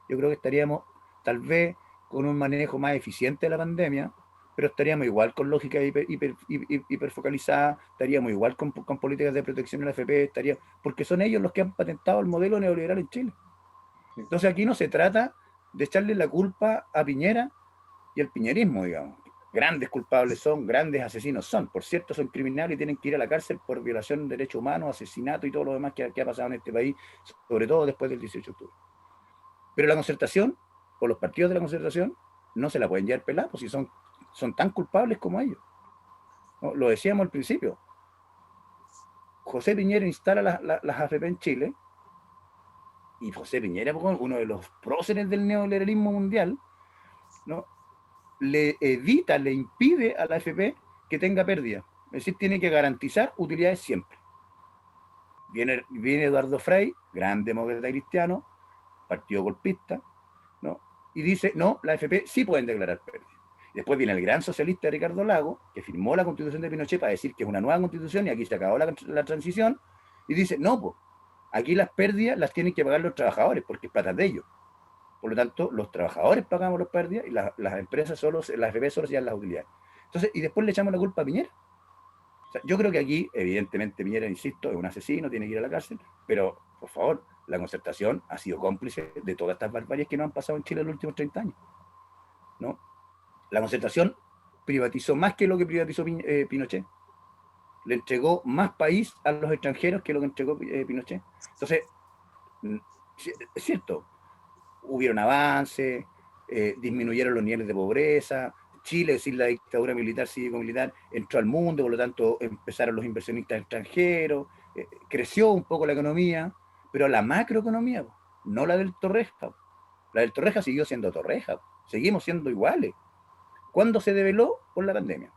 Yo creo que estaríamos tal vez con un manejo más eficiente de la pandemia, pero estaríamos igual con lógica hiperfocalizada, estaríamos igual con políticas de protección de la AFP, porque son ellos los que han patentado el modelo neoliberal en Chile. Entonces aquí no se trata de echarle la culpa a Piñera y al piñerismo, digamos. Grandes culpables son, grandes asesinos son. Por cierto, son criminales y tienen que ir a la cárcel por violación de derechos humanos, asesinato y todo lo demás que ha pasado en este país, sobre todo después del 18 de octubre. Pero la concertación, o los partidos de la concertación, no se la pueden llevar pelada, pues si son tan culpables como ellos. ¿No? Lo decíamos al principio. José Piñera instala las AFP en Chile, y José Piñera, uno de los próceres del neoliberalismo mundial, ¿no? Le impide a la AFP que tenga pérdida. Es decir, tiene que garantizar utilidades siempre. Viene Eduardo Frei, gran demócrata cristiano, partido golpista, ¿no? Y dice, no, la AFP sí pueden declarar pérdida. Después viene el gran socialista Ricardo Lago, que firmó la constitución de Pinochet para decir que es una nueva constitución y aquí se acabó la transición, y dice, no, pues, aquí las pérdidas las tienen que pagar los trabajadores, porque es plata de ellos. Por lo tanto, los trabajadores pagamos las pérdidas y las empresas las AFP solo se llevan las utilidades. Entonces, y después le echamos la culpa a Piñera. O sea, yo creo que aquí, evidentemente, Piñera, insisto, es un asesino, tiene que ir a la cárcel, pero, por favor, la concertación ha sido cómplice de todas estas barbaries que nos han pasado en Chile en los últimos 30 años. ¿no? La Concertación privatizó más que lo que privatizó Pinochet. Le entregó más país a los extranjeros que lo que entregó Pinochet. Entonces, es cierto, hubieron avances, disminuyeron los niveles de pobreza. Chile, sin la dictadura militar, cívico-militar, entró al mundo, por lo tanto empezaron los inversionistas extranjeros, creció un poco la economía, pero la macroeconomía, no la del Torreja. La del Torreja siguió siendo Torreja, seguimos siendo iguales. ¿Cuándo se develó? Por la pandemia.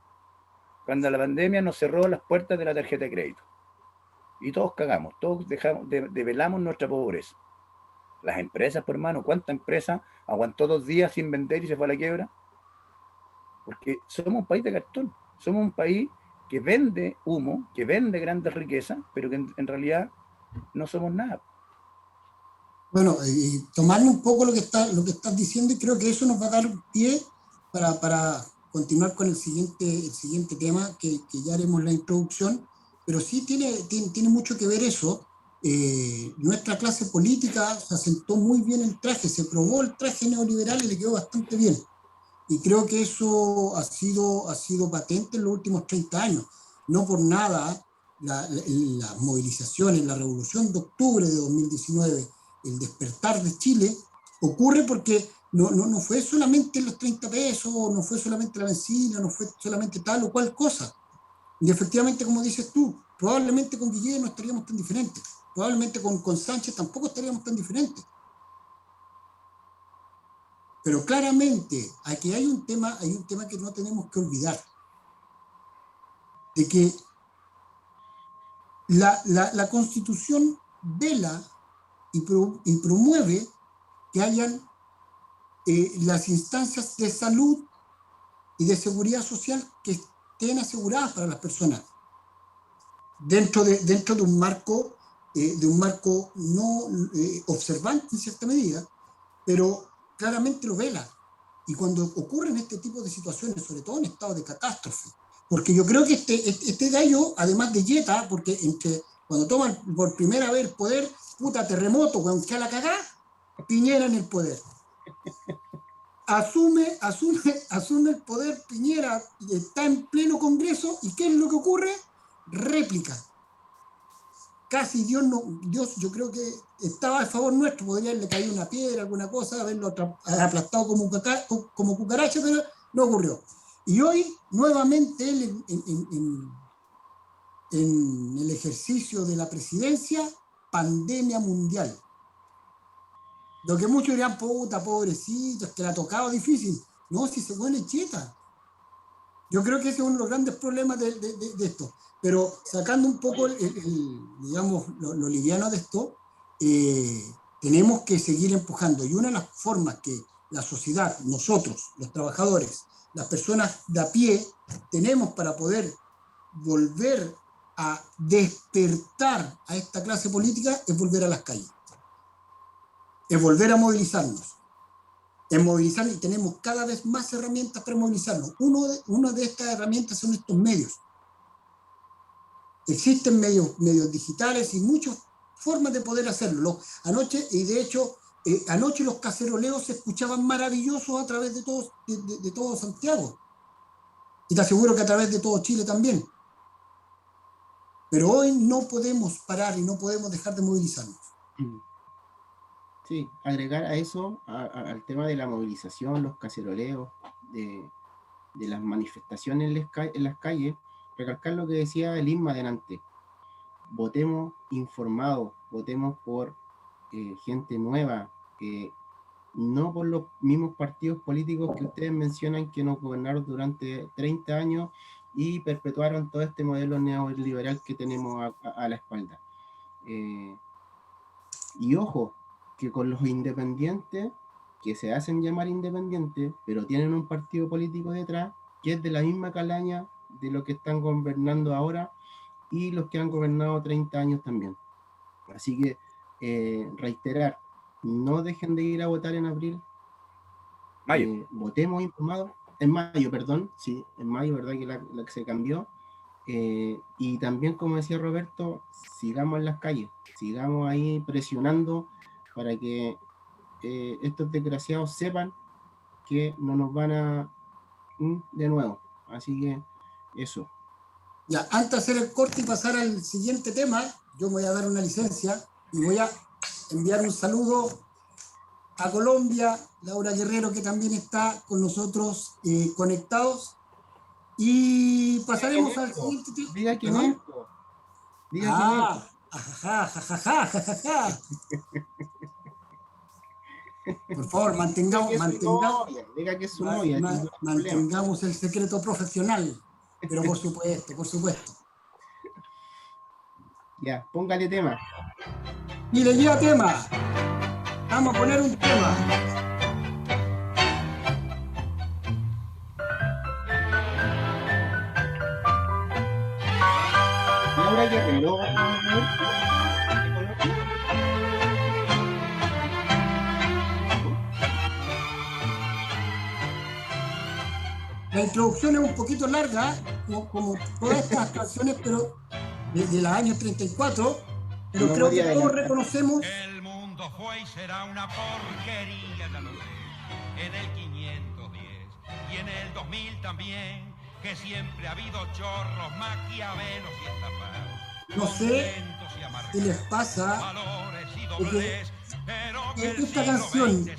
Cuando la pandemia nos cerró las puertas de la tarjeta de crédito. Y todos cagamos, todos develamos nuestra pobreza. Las empresas, por hermano, ¿cuánta empresa aguantó 2 días sin vender y se fue a la quiebra? Porque somos un país de cartón, somos un país que vende humo, que vende grandes riquezas, pero que en realidad no somos nada. Bueno, y tomando un poco lo que estás diciendo, y creo que eso nos va a dar pie para continuar con el siguiente tema, que ya haremos la introducción, pero sí tiene mucho que ver eso. Nuestra clase política se asentó muy bien el traje, se probó el traje neoliberal y le quedó bastante bien. Y creo que eso ha sido patente en los últimos 30 años. No por nada las movilizaciones, la revolución de octubre de 2019, el despertar de Chile, ocurre porque no fue solamente los 30 pesos, no fue solamente la benzina, no fue solamente tal o cual cosa. Y efectivamente, como dices tú, probablemente con Guillén no estaríamos tan diferentes, probablemente con Sánchez tampoco estaríamos tan diferentes. Pero claramente aquí hay un tema que no tenemos que olvidar, de que la Constitución vela y promueve que hayan las instancias de salud y de seguridad social que estén aseguradas para las personas dentro de un marco no observante en cierta medida, pero claramente lo vela. Y cuando ocurren este tipo de situaciones, sobre todo en estado de catástrofe, porque yo creo que este gallo, además de Yeta, porque cuando toman por primera vez el poder, puta terremoto, cuando está la cagá, Piñera en el poder. Asume el poder Piñera, y está en pleno Congreso, ¿y qué es lo que ocurre? Réplica. Casi Dios yo creo que estaba a favor nuestro, podría haberle caído una piedra, alguna cosa, haberlo aplastado como cucaracha, pero no ocurrió. Y hoy, nuevamente, él en el ejercicio de la presidencia, pandemia mundial. Lo que muchos dirán, puta, pobrecito, es que le ha tocado difícil. No, si se pone cheta. Yo creo que ese es uno de los grandes problemas de esto. Pero sacando un poco digamos, lo liviano de esto, tenemos que seguir empujando. Y una de las formas que la sociedad, nosotros, los trabajadores, las personas de a pie, tenemos para poder volver a despertar a esta clase política es volver a las calles. Es volver a movilizarnos. En movilizar, y tenemos cada vez más herramientas para movilizarnos. Una de estas herramientas son estos medios. Existen medios digitales y muchas formas de poder hacerlo. Anoche, y de hecho, anoche los caceroleos se escuchaban maravillosos a través de todo Santiago. Y te aseguro que a través de todo Chile también. Pero hoy no podemos parar y no podemos dejar de movilizarnos. Sí, agregar a eso, al tema de la movilización, los caceroleos, de las manifestaciones en las calles, recalcar lo que decía el Isma delante. Votemos informados, votemos por gente nueva, no por los mismos partidos políticos que ustedes mencionan que nos gobernaron durante 30 años y perpetuaron todo este modelo neoliberal que tenemos a la espalda. Y ojo, que con los independientes, que se hacen llamar independientes, pero tienen un partido político detrás, que es de la misma calaña de los que están gobernando ahora y los que han gobernado 30 años también. Así que, reiterar, no dejen de ir a votar en abril. Votemos informados. En mayo, perdón, sí, en mayo, ¿verdad? Que la que se cambió. Y también, como decía Roberto, sigamos en las calles, sigamos ahí presionando para que estos desgraciados sepan que no nos van a... de nuevo. Así que eso. Ya, antes de hacer el corte y pasar al siguiente tema, yo me voy a dar una licencia y voy a enviar un saludo a Colombia, Laura Guerrero, que también está con nosotros conectados. Y pasaremos al siguiente tema. Diga quién es. Diga quién es. Jajaja. Por favor, mantengamos el secreto profesional. Pero por supuesto. Ya, póngale tema. Y le lleva tema. Vamos a poner un tema. Laura Guerrero. La introducción es un poquito larga, como todas estas canciones, pero de los años 34, pero no, creo que todos reconocemos. El mundo fue y será una porquería, ya lo sé, en el 510 y en el 2000 también, que siempre ha habido chorros, maquiavelos y estafados. No sé qué les pasa, porque esta canción,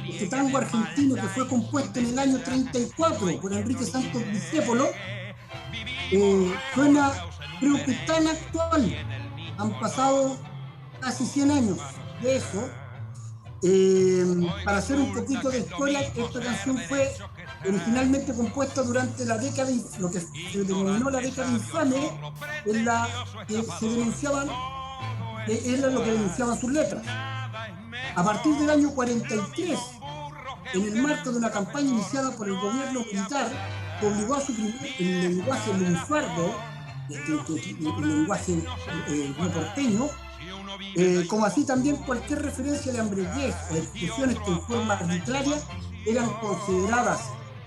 este tango argentino que fue compuesto en el año 34 por Enrique Santos Discépolo, suena creo que tan actual. Han pasado casi 100 años de eso. Para hacer un poquito de historia, esta canción fue originalmente compuesta durante la década, lo que se denominó la década infame, en la que se denunciaban, era lo que denunciaban sus letras. A partir del año 43, en el marco de una campaña iniciada por el gobierno militar, que obligó a suprimir el lenguaje lunfardo, el lenguaje no porteño, como así también cualquier referencia de hambrientez o expresiones que en forma arbitraria eran consideradas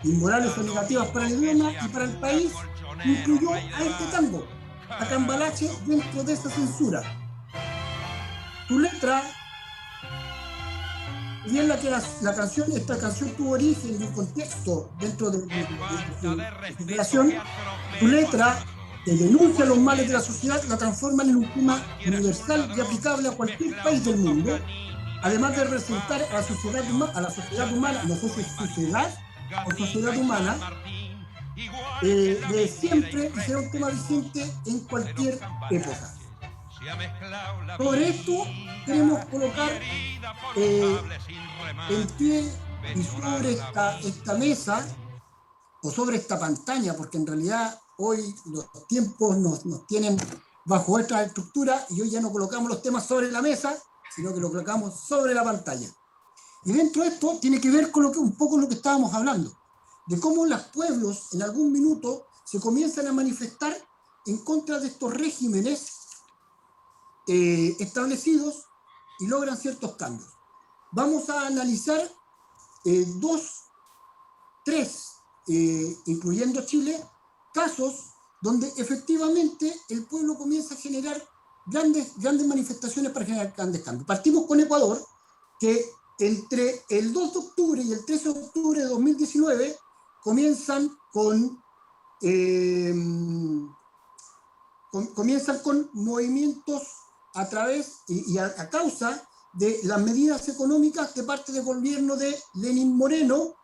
inmorales o negativas para el idioma y para el país, incluyó a este tango, a Cambalache, dentro de esa censura. Su letra, bien esta canción tuvo origen y un contexto dentro de su creación, su letra que denuncia los males de la sociedad la transforman en un tema universal y aplicable a cualquier país del mundo, además de representar a la sociedad humana, no sé si es sociedad o sociedad humana, de siempre y será un tema vigente en cualquier época. Sobre esto queremos colocar en pie y sobre esta mesa o sobre esta pantalla, porque en realidad hoy los tiempos nos tienen bajo esta estructura y hoy ya no colocamos los temas sobre la mesa, sino que lo colocamos sobre la pantalla. Y dentro de esto tiene que ver con un poco lo que estábamos hablando, de cómo los pueblos en algún minuto se comienzan a manifestar en contra de estos regímenes establecidos y logran ciertos cambios. Vamos a analizar tres, incluyendo Chile, casos donde efectivamente el pueblo comienza a generar grandes manifestaciones para generar grandes cambios. Partimos con Ecuador, que entre el 2 de octubre y el 13 de octubre de 2019 comienzan con movimientos a través y a causa de las medidas económicas de parte del gobierno de Lenín Moreno,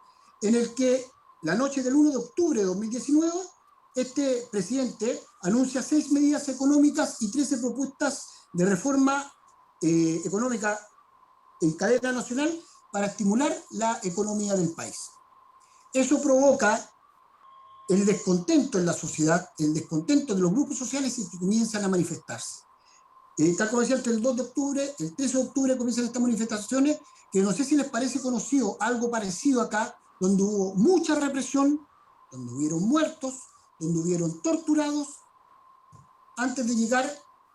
en el que la noche del 1 de octubre de 2019 este presidente anuncia 6 medidas económicas y 13 propuestas de reforma económica en cadena nacional para estimular la economía del país. Eso provoca el descontento en la sociedad, el descontento de los grupos sociales y que comienzan a manifestarse. Tal como decía, entre el 2 de octubre, el 13 de octubre comienzan estas manifestaciones, que no sé si les parece conocido algo parecido acá, donde hubo mucha represión, donde hubieron muertos, donde hubieron torturados, antes de llegar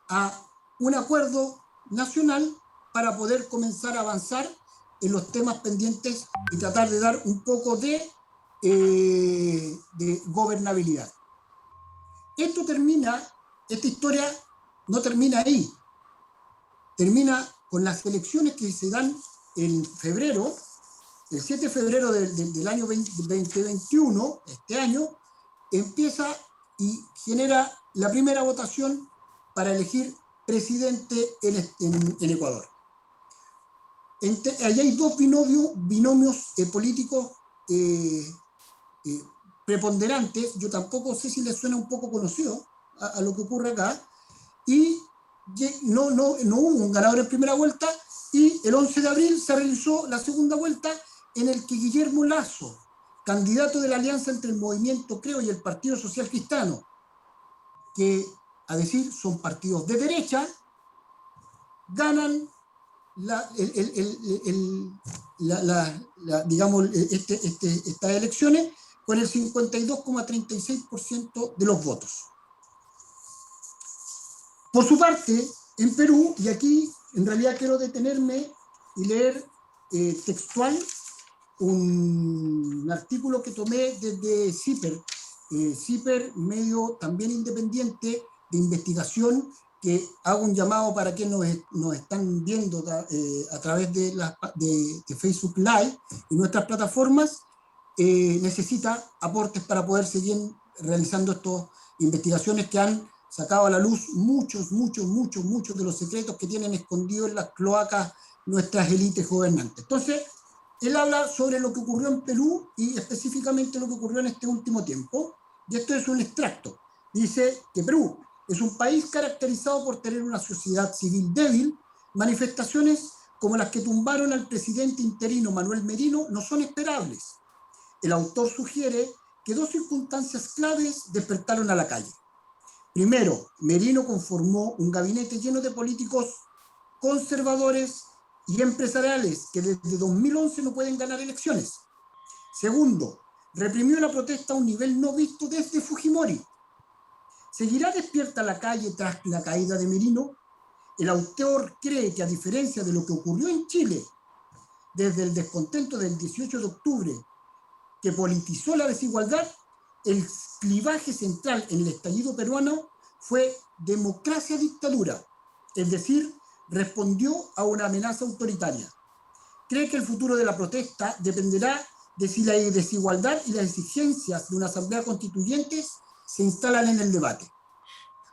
a un acuerdo nacional para poder comenzar a avanzar en los temas pendientes y tratar de dar un poco de gobernabilidad. Esta historia no termina ahí, termina con las elecciones que se dan en febrero el 7 de febrero del año 2021, este año, empieza y genera la primera votación para elegir presidente en Ecuador. Allí hay dos binomios políticos preponderantes. Yo tampoco sé si les suena un poco conocido a lo que ocurre acá, y no hubo un ganador en primera vuelta, y el 11 de abril se realizó la segunda vuelta en el que Guillermo Lasso, candidato de la alianza entre el Movimiento Creo y el Partido Social Cristiano, que a decir son partidos de derecha, ganan digamos, estas elecciones con el 52,36% de los votos. Por su parte, en Perú, y aquí en realidad quiero detenerme y leer textual un artículo que tomé desde CIPER, medio también independiente de investigación, que hago un llamado para quienes nos están viendo a través de Facebook Live y nuestras plataformas. Necesita aportes para poder seguir realizando estas investigaciones que han sacado a la luz muchos de los secretos que tienen escondidos en las cloacas nuestras élites gobernantes. Entonces, él habla sobre lo que ocurrió en Perú y específicamente lo que ocurrió en este último tiempo, y esto es un extracto. Dice que Perú es un país caracterizado por tener una sociedad civil débil. Manifestaciones como las que tumbaron al presidente interino Manuel Merino no son esperables. El autor sugiere que dos circunstancias claves despertaron a la calle. Primero, Merino conformó un gabinete lleno de políticos conservadores y empresariales que desde 2011 no pueden ganar elecciones. Segundo, reprimió la protesta a un nivel no visto desde Fujimori. ¿Seguirá despierta la calle tras la caída de Merino? El autor cree que, a diferencia de lo que ocurrió en Chile, desde el descontento del 18 de octubre, que politizó la desigualdad, el clivaje central en el estallido peruano fue democracia-dictadura, es decir, respondió a una amenaza autoritaria. Cree que el futuro de la protesta dependerá de si la desigualdad y las exigencias de una asamblea constituyente se instalan en el debate.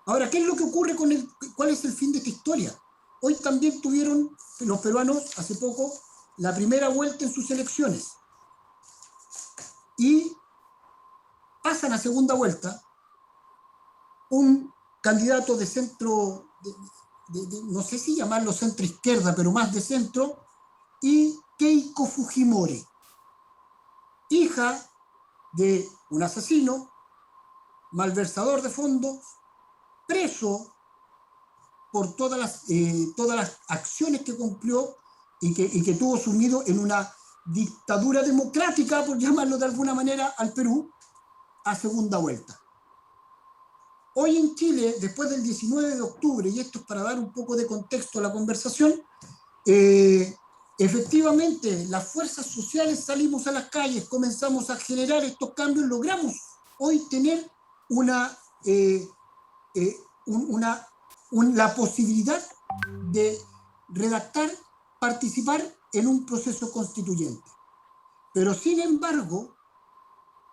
Ahora, ¿qué es lo que ocurre cuál es el fin de esta historia? Hoy también tuvieron los peruanos hace poco la primera vuelta en sus elecciones y pasan a segunda vuelta un candidato de centro, no sé si llamarlo centro izquierda, pero más de centro, y Keiko Fujimori, hija de un asesino, malversador de fondos, preso por todas las acciones que cumplió y que tuvo sumido en una dictadura democrática, por llamarlo de alguna manera, al Perú, a segunda vuelta. Hoy en Chile, después del 19 de octubre, y esto es para dar un poco de contexto a la conversación, efectivamente, las fuerzas sociales salimos a las calles, comenzamos a generar estos cambios, logramos hoy tener la posibilidad de redactar, participar en un proceso constituyente. Pero sin embargo,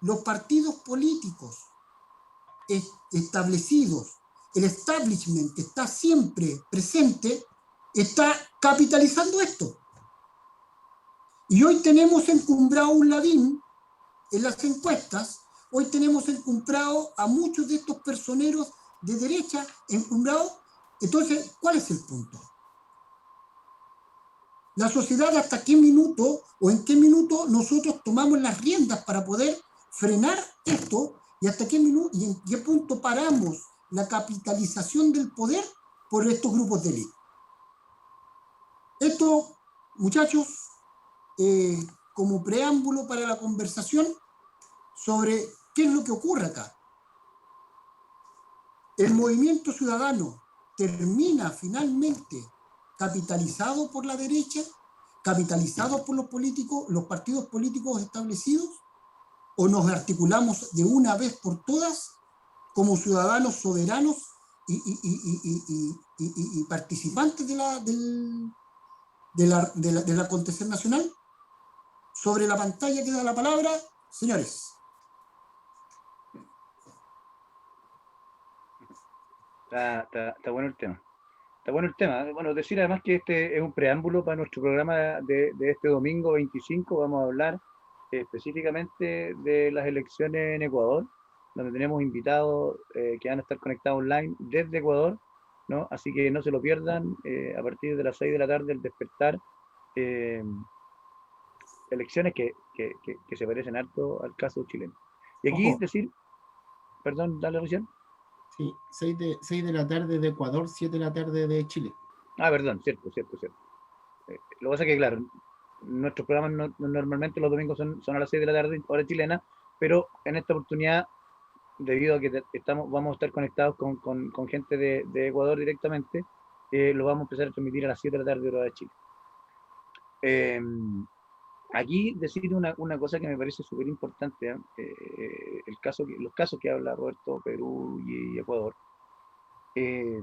los partidos políticos establecidos, el establishment que está siempre presente, está capitalizando esto. Y hoy tenemos encumbrado un Lavín en las encuestas, hoy tenemos encumbrado a muchos de estos personeros de derecha encumbrados. Entonces, ¿cuál es el punto? La sociedad, ¿hasta qué minuto o en qué minuto nosotros tomamos las riendas para poder frenar esto? ¿Y hasta qué minuto y en qué punto paramos la capitalización del poder por estos grupos de élite? Esto, muchachos, como preámbulo para la conversación sobre qué es lo que ocurre acá. El movimiento ciudadano termina finalmente capitalizado por la derecha, capitalizado por los políticos, los partidos políticos establecidos, o nos articulamos de una vez por todas como ciudadanos soberanos y participantes del acontecer nacional. Sobre la pantalla queda la palabra, señores. Está bueno el tema. Está bueno el tema. Bueno, decir además que este es un preámbulo para nuestro programa de este domingo 25. Vamos a hablar específicamente de las elecciones en Ecuador, donde tenemos invitados que van a estar conectados online desde Ecuador, ¿no? Así que no se lo pierdan a partir de las 6 de la tarde, el despertar. eh, Elecciones que se parecen harto al caso chileno. Y aquí Ojo, decir, perdón, dale recién. Sí, 6 de la tarde de Ecuador, 7 de la tarde de Chile. Ah, perdón, cierto. Lo que pasa es que, claro, nuestros programas normalmente los domingos son a las 6 de la tarde, hora chilena, pero en esta oportunidad, debido a que vamos a estar conectados con gente de Ecuador directamente, lo vamos a empezar a transmitir a las 7 de la tarde, hora de Chile. Eh, Aquí decir una cosa que me parece súper importante, los casos que habla Roberto, Perú y Ecuador, eh,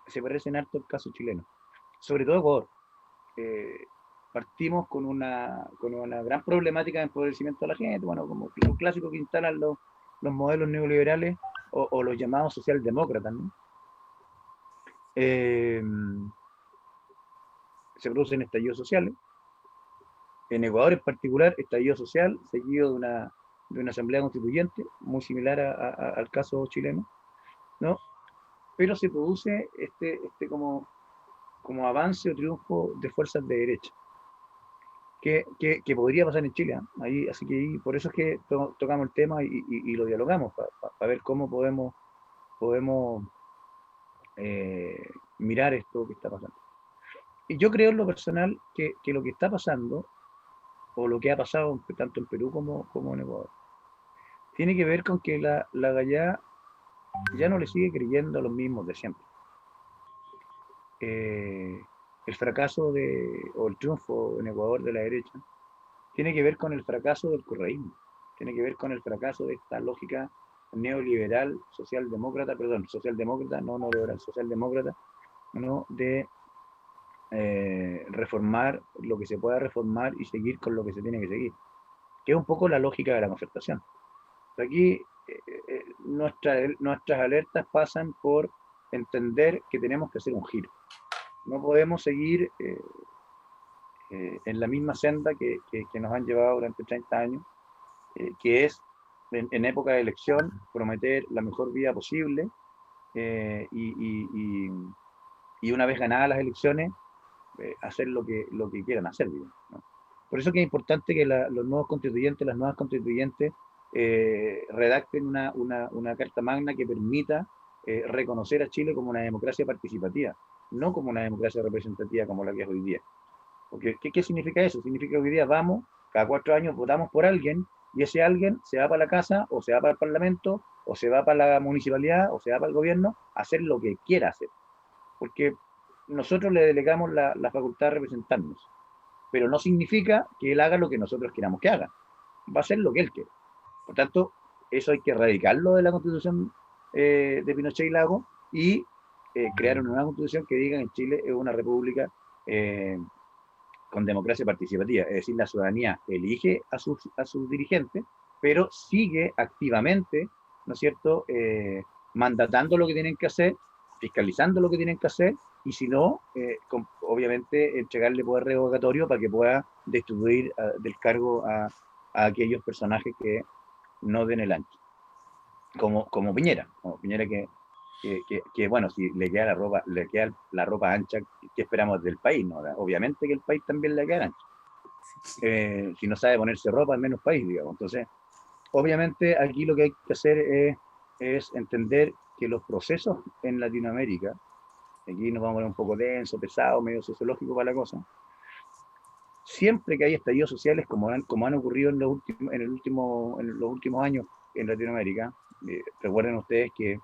se parecen harto al caso chileno, sobre todo Ecuador. Eh, Partimos con una gran problemática de empobrecimiento de la gente, bueno, como lo clásico que instalan los modelos neoliberales o los llamados socialdemócratas, ¿no? Eh, Se producen estallidos sociales. En Ecuador en particular, estallido social seguido de una asamblea constituyente, muy similar al caso chileno, ¿no? Pero se produce como avance o triunfo de fuerzas de derecha, que podría pasar en Chile, ¿eh? Así que por eso es que tocamos el tema y lo dialogamos, para ver cómo podemos mirar esto que está pasando. Y yo creo en lo personal que lo que está pasando, o lo que ha pasado tanto en Perú como en Ecuador, tiene que ver con que la Gallá ya no le sigue creyendo a los mismos de siempre. Eh, el fracaso o el triunfo en Ecuador de la derecha tiene que ver con el fracaso del correísmo, tiene que ver con el fracaso de esta lógica neoliberal, socialdemócrata, no neoliberal, socialdemócrata, ¿no? De reformar lo que se pueda reformar y seguir con lo que se tiene que seguir, que es un poco la lógica de la concertación. Aquí nuestras alertas pasan por entender que tenemos que hacer un giro. No podemos seguir en la misma senda que nos han llevado durante 30 años, que es en época de elección prometer la mejor vida posible eh, y, y- y- y una vez ganadas las elecciones, hacer lo que quieran hacer, digamos, ¿no? Por eso que es importante que los nuevos constituyentes, las nuevas constituyentes, redacten una carta magna que permita reconocer a Chile como una democracia participativa, no como una democracia representativa como la que es hoy día. Porque, ¿qué significa eso? Significa que hoy día cada 4 años votamos por alguien y ese alguien se va para la casa o se va para el parlamento o se va para la municipalidad o se va para el gobierno a hacer lo que quiera hacer. Porque nosotros le delegamos la facultad de representarnos, pero no significa que él haga lo que nosotros queramos que haga. Va a hacer lo que él quiere. Por tanto, eso hay que erradicarlo de la constitución de Pinochet y Lago y crear una nueva constitución que diga que en Chile es una república eh, con democracia participativa. Es decir, la ciudadanía elige a sus dirigentes, pero sigue activamente, ¿no es cierto?, mandatando lo que tienen que hacer, fiscalizando lo que tienen que hacer, y si no, obviamente entregarle poder revocatorio para que pueda destituir del cargo a aquellos personajes que no den el ancho, como Piñera que, bueno, si le queda la ropa ancha, ¿qué esperamos del país? ¿No? Obviamente que el país también le queda ancho. Si no sabe ponerse ropa, al menos país, digamos. Entonces, obviamente aquí lo que hay que hacer es entender que los procesos en Latinoamérica, aquí nos vamos a ver un poco denso, pesado, medio sociológico para la cosa, siempre que hay estallidos sociales como han ocurrido en los últimos años en Latinoamérica, recuerden ustedes que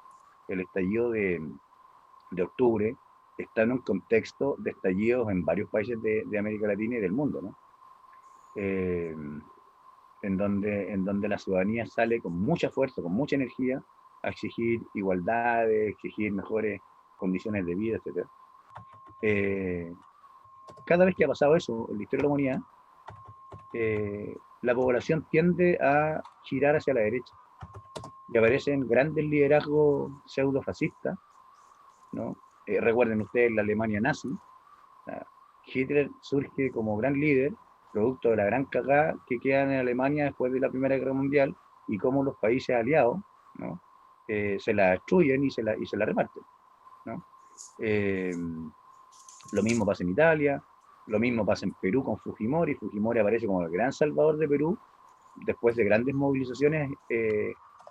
el estallido de octubre está en un contexto de estallidos en varios países de América Latina y del mundo, ¿no? Eh, en donde la ciudadanía sale con mucha fuerza, con mucha energía, a exigir igualdades, exigir mejores condiciones de vida, etc. Cada vez que ha pasado eso en la historia de la humanidad, la población tiende a girar hacia la derecha y aparecen grandes liderazgos pseudo-fascistas, ¿no? Recuerden ustedes la Alemania nazi. Hitler surge como gran líder, producto de la gran cagada que queda en Alemania después de la Primera Guerra Mundial y cómo los países aliados, ¿no? Se la destruyen y se la reparten, ¿no? Lo mismo pasa en Italia, lo mismo pasa en Perú con Fujimori. Fujimori aparece como el gran salvador de Perú después de grandes movilizaciones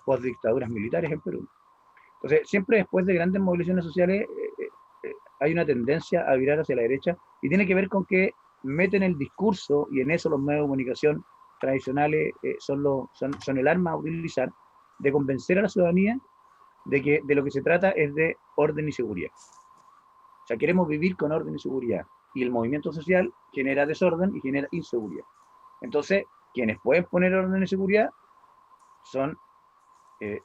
post dictaduras militares en Perú. Entonces, siempre después de grandes movilizaciones sociales hay una tendencia a virar hacia la derecha y tiene que ver con que meten el discurso, y en eso los medios de comunicación tradicionales son el arma a utilizar, de convencer a la ciudadanía de que de lo que se trata es de orden y seguridad. O sea, queremos vivir con orden y seguridad. Y el movimiento social genera desorden y genera inseguridad. Entonces, quienes pueden poner orden y seguridad son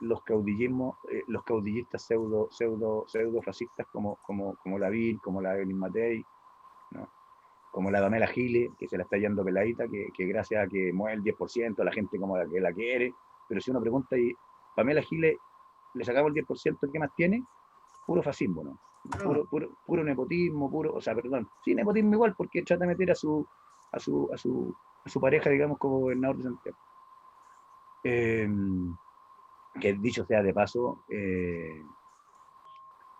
los caudillistas pseudo fascistas como Lavín, como la Evelyn Matei, ¿no? Como la Pamela Giles, que se la está yendo peladita, que gracias a que mueve el 10%, la gente como la que la quiere. Pero si uno pregunta, y Pamela Giles le sacamos el 10%, ¿qué más tiene? Puro fascismo, ¿no? Puro nepotismo, o sea, perdón, sí, nepotismo igual, porque trata de meter a su pareja, digamos, como gobernador de Santiago. Que dicho sea de paso,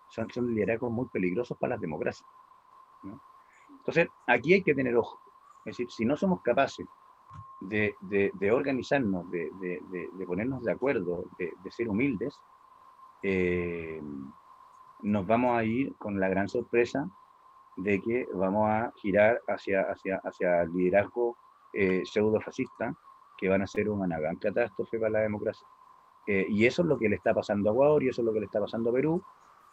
son liderazgos muy peligrosos para las democracias, ¿no? Entonces, aquí hay que tener ojo. Es decir, si no somos capaces de organizarnos, de ponernos de acuerdo, de ser humildes, nos vamos a ir con la gran sorpresa de que vamos a girar hacia el liderazgo pseudo-fascista, que van a ser una gran catástrofe para la democracia. Y eso es lo que le está pasando a Ecuador, y eso es lo que le está pasando a Perú,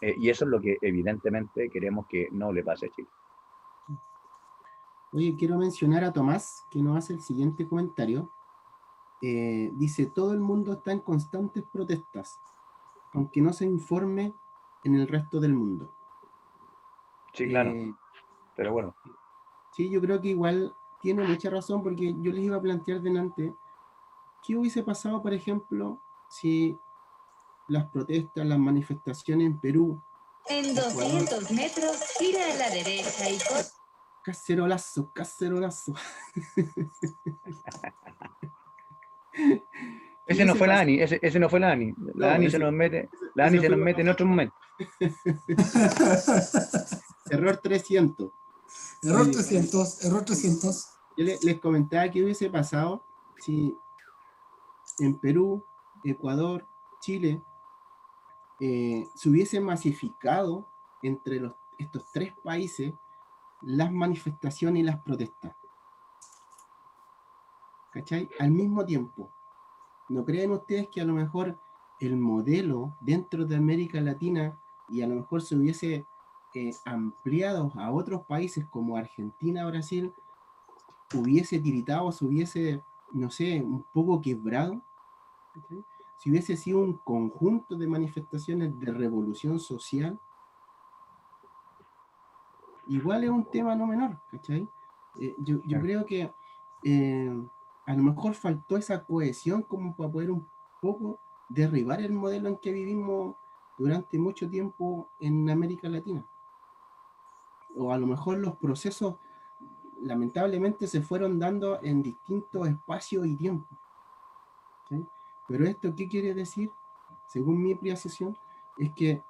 y eso es lo que evidentemente queremos que no le pase a Chile. Oye, quiero mencionar a Tomás, que nos hace el siguiente comentario. Dice, todo el mundo está en constantes protestas, aunque no se informe en el resto del mundo. Sí, claro, pero bueno. Sí, yo creo que igual tiene mucha razón, porque yo les iba a plantear delante, ¿qué hubiese pasado, por ejemplo, si las protestas, las manifestaciones en Perú... En 200 metros, gira a la derecha y... Cacerolazo. Ese no fue la ANI, ese no fue la ANI. La ANI se nos mete en otro momento. Error 300. Error 300. Yo les comentaba qué hubiese pasado si en Perú, Ecuador, Chile, se hubiese masificado entre estos tres países las manifestaciones y las protestas. ¿Cachai? Al mismo tiempo. ¿No creen ustedes que a lo mejor el modelo dentro de América Latina, y a lo mejor se hubiese ampliado a otros países como Argentina, Brasil, hubiese tiritado, se hubiese, no sé, un poco quebrado? ¿Okay? Si hubiese sido un conjunto de manifestaciones de revolución social, igual es un tema no menor, ¿cachai? Yo creo que a lo mejor faltó esa cohesión como para poder un poco derribar el modelo en que vivimos durante mucho tiempo en América Latina. O a lo mejor los procesos lamentablemente se fueron dando en distintos espacios y tiempos. ¿Sí? Pero esto, ¿qué quiere decir? Según mi apreciación, es que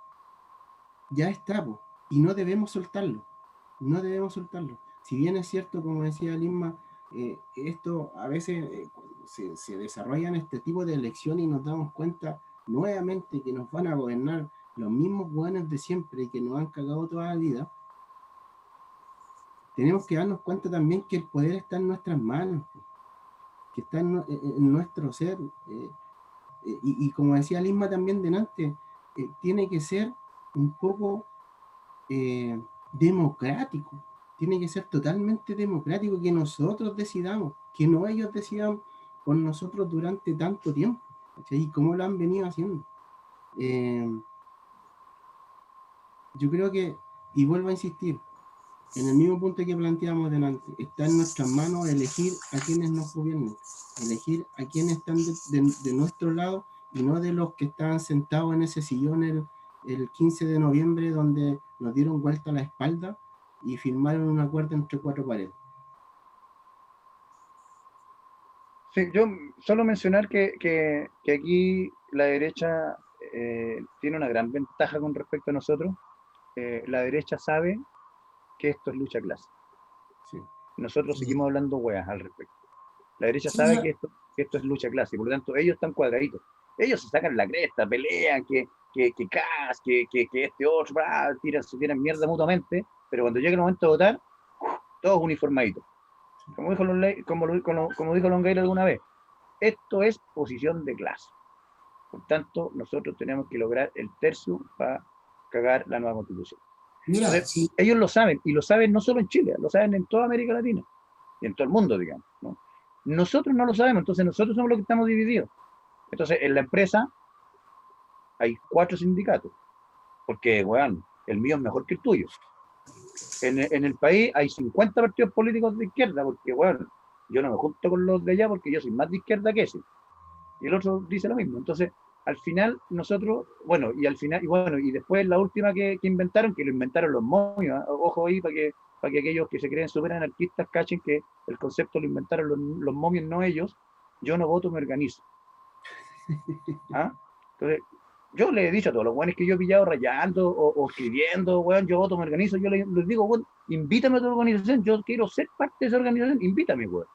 ya está, y no debemos soltarlo. No debemos soltarlo. Si bien es cierto, como decía Lisma, esto a veces cuando se desarrollan este tipo de elecciones y nos damos cuenta nuevamente que nos van a gobernar los mismos buenos de siempre y que nos han cagado toda la vida, tenemos que darnos cuenta también que el poder está en nuestras manos, que está en nuestro ser, y como decía Lisma también delante, tiene que ser un poco democrático, tiene que ser totalmente democrático, que nosotros decidamos, que no ellos decidan por nosotros durante tanto tiempo, ¿sí? Y cómo lo han venido haciendo. Yo creo que, y vuelvo a insistir, En el mismo punto que planteamos delante, está en nuestras manos elegir a quienes nos gobiernen, elegir a quienes están de nuestro lado y no de los que estaban sentados en ese sillón el 15 de noviembre donde nos dieron vuelta a la espalda y firmaron un acuerdo entre cuatro paredes. Sí, yo solo mencionar que aquí la derecha tiene una gran ventaja con respecto a nosotros. La derecha sabe que esto es lucha clase. Sí. Nosotros Sí. seguimos hablando weas al respecto. La derecha Sí, sabe mira. que esto es lucha clase, por lo tanto ellos están cuadraditos. Ellos se sacan la cresta, pelean, que Kass, que este otro, se tiran mierda mutuamente, pero cuando llega el momento de votar, todos uniformaditos. Como dijo Longueira alguna vez, esto es posición de clase. Por tanto, nosotros tenemos que lograr el tercio para cagar la nueva constitución. Mira, Entonces, sí, ellos lo saben, y lo saben no solo en Chile, lo saben en toda América Latina y en todo el mundo, digamos, ¿no? Nosotros no lo sabemos, entonces nosotros somos los que estamos divididos. Entonces, en la empresa hay 4 sindicatos, porque, weón, el mío es mejor que el tuyo. En el país hay 50 partidos políticos de izquierda, porque, weón, yo no me junto con los de allá porque yo soy más de izquierda que ese. Y el otro dice lo mismo. Entonces, al final, nosotros, bueno, y después la última que inventaron, que lo inventaron los momios, ¿eh? Ojo ahí para que aquellos que se creen súper anarquistas cachen que el concepto lo inventaron los momios, no ellos. Yo no voto, me organizo. ¿Ah? Entonces, yo le he dicho a todos los buenos que yo he pillado rayando o escribiendo, weón, yo voto, me organizo, yo les digo, weón, invítame a tu organización, yo quiero ser parte de esa organización, invítame, weón.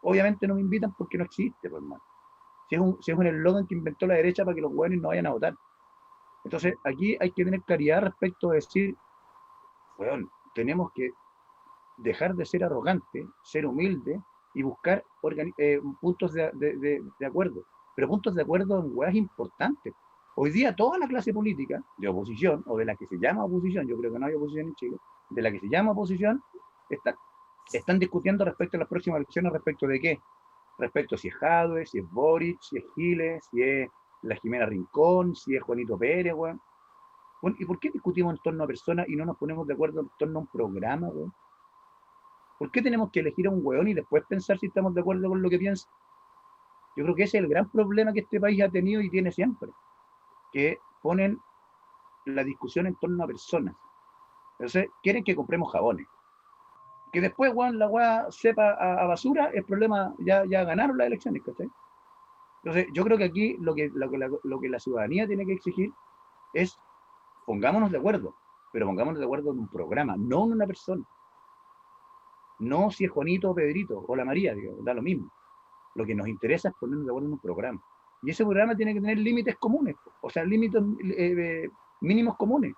Obviamente no me invitan porque no existe, pues, hermano. Si es un eslogan que inventó la derecha para que los hueones no vayan a votar. Entonces, aquí hay que tener claridad respecto a decir, weón, tenemos que dejar de ser arrogante, ser humilde y buscar puntos de acuerdo. Pero puntos de acuerdo en hueás importantes. Hoy día toda la clase política de oposición, o de la que se llama oposición, yo creo que no hay oposición en Chile, de la que se llama oposición, están discutiendo respecto a las próximas elecciones, respecto de qué, respecto a si es Jadwe, si es Boric, si es Giles, si es la Jimena Rincón, si es Juanito Pérez, weón. Bueno, ¿y por qué discutimos en torno a personas y no nos ponemos de acuerdo en torno a un programa, weón? ¿Por qué tenemos que elegir a un weón y después pensar si estamos de acuerdo con lo que piensa? Yo creo que ese es el gran problema que este país ha tenido y tiene siempre, que ponen la discusión en torno a personas. Entonces, quieren que compremos jabones. Que después, weón, la weá sepa a basura, el problema, ya ganaron las elecciones, ¿cachai? Entonces, yo creo que aquí lo que la ciudadanía tiene que exigir es pongámonos de acuerdo, pero pongámonos de acuerdo en un programa, no en una persona. No si es Juanito o Pedrito o la María, digamos, da lo mismo. Lo que nos interesa es ponernos de acuerdo en un programa. Y ese programa tiene que tener límites comunes, o sea, límites mínimos comunes.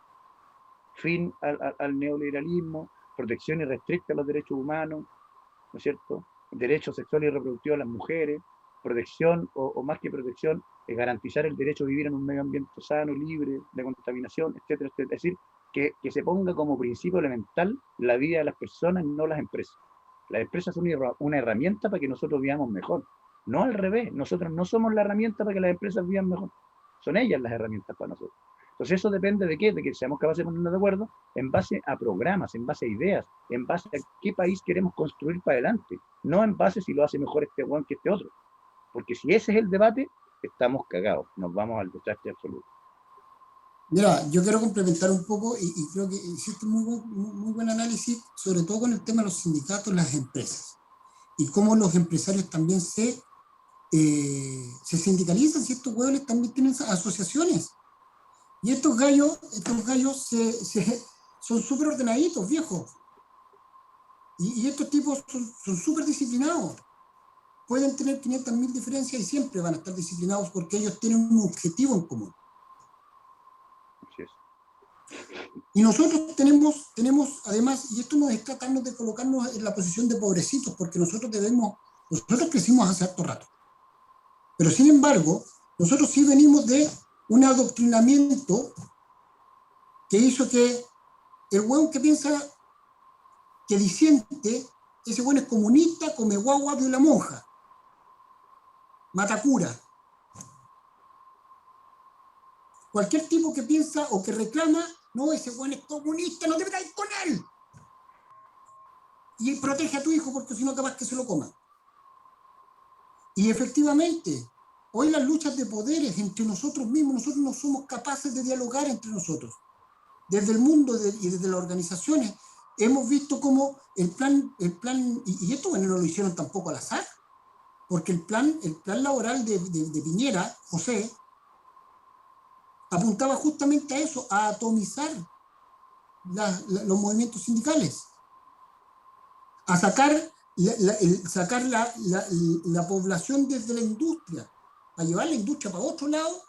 Fin al neoliberalismo, protección irrestricta a los derechos humanos, ¿no es cierto? Derecho sexual y reproductivo a las mujeres, protección, o más que protección, garantizar el derecho a vivir en un medio ambiente sano, libre de contaminación, etcétera, etcétera. Es decir, que se ponga como principio elemental la vida de las personas, no las empresas. Las empresas son una herramienta para que nosotros vivamos mejor, no al revés. Nosotros no somos la herramienta para que las empresas vivan mejor, son ellas las herramientas para nosotros. Entonces eso depende de qué, de que seamos capaces de ponernos de acuerdo en base a programas, en base a ideas, en base a qué país queremos construir para adelante, no en base si lo hace mejor este one que este otro. Porque si ese es el debate, estamos cagados, nos vamos al desastre absoluto. mira, yo quiero complementar un poco y creo que hiciste muy buen análisis, sobre todo con el tema de los sindicatos, las empresas, y cómo los empresarios también se sindicalizan, si estos hueones también tienen asociaciones. Y estos gallos son súper ordenaditos, viejos. Y estos tipos son súper disciplinados. Pueden tener 500.000 diferencias y siempre van a estar disciplinados porque ellos tienen un objetivo en común. Así es. Y nosotros tenemos además, y esto no es tratarnos de colocarnos en la posición de pobrecitos, porque nosotros crecimos hace harto rato. Pero sin embargo, nosotros sí venimos de un adoctrinamiento que hizo que el hueón que piensa que disiente, ese hueón es comunista, come guagua, viola monja, mata cura. Cualquier tipo que piensa o que reclama, no, ese hueón es comunista, no te metáis con él. y protege a tu hijo porque si no capaz que se lo coma. Y efectivamente, hoy las luchas de poderes entre nosotros mismos, nosotros no somos capaces de dialogar entre nosotros. Desde el mundo y desde las organizaciones hemos visto cómo el plan y esto bueno, no lo hicieron tampoco al azar, porque el plan laboral de Piñera, José, apuntaba justamente a eso, a atomizar los movimientos sindicales, a sacar la población desde la industria, a llevar la industria para otro lado,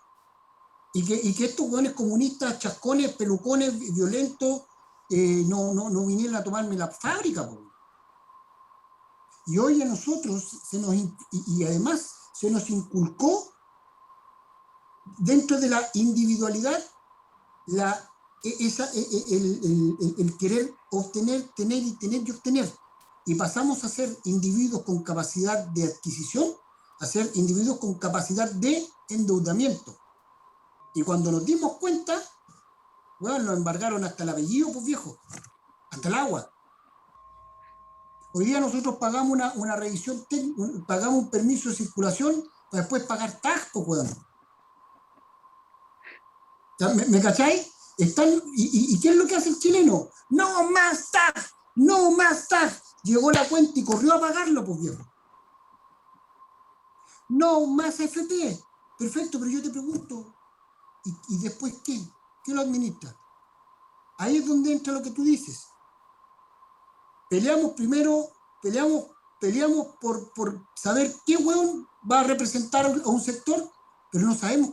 y que estos hueones comunistas, chascones, pelucones, violentos, no vinieron a tomarme la fábrica. Y hoy a nosotros, y además se nos inculcó dentro de la individualidad el querer obtener, tener y tener y obtener. Y pasamos a ser individuos con capacidad de adquisición a ser individuos con capacidad de endeudamiento. Y cuando nos dimos cuenta, bueno, nos embargaron hasta el apellido, pues viejo, hasta el agua. Hoy día nosotros pagamos una revisión técnica, pagamos un permiso de circulación para después pagar tax, pues, weón. ¿Me cacháis? ¿Y qué es lo que hace el chileno? ¡No más tax! ¡No más tax! Llegó la cuenta y corrió a pagarlo, pues viejo. No más FP. Perfecto, pero yo te pregunto, ¿y después qué? ¿Qué lo administra? Ahí es donde entra lo que tú dices. Peleamos por saber qué hueón va a representar a un sector, pero no sabemos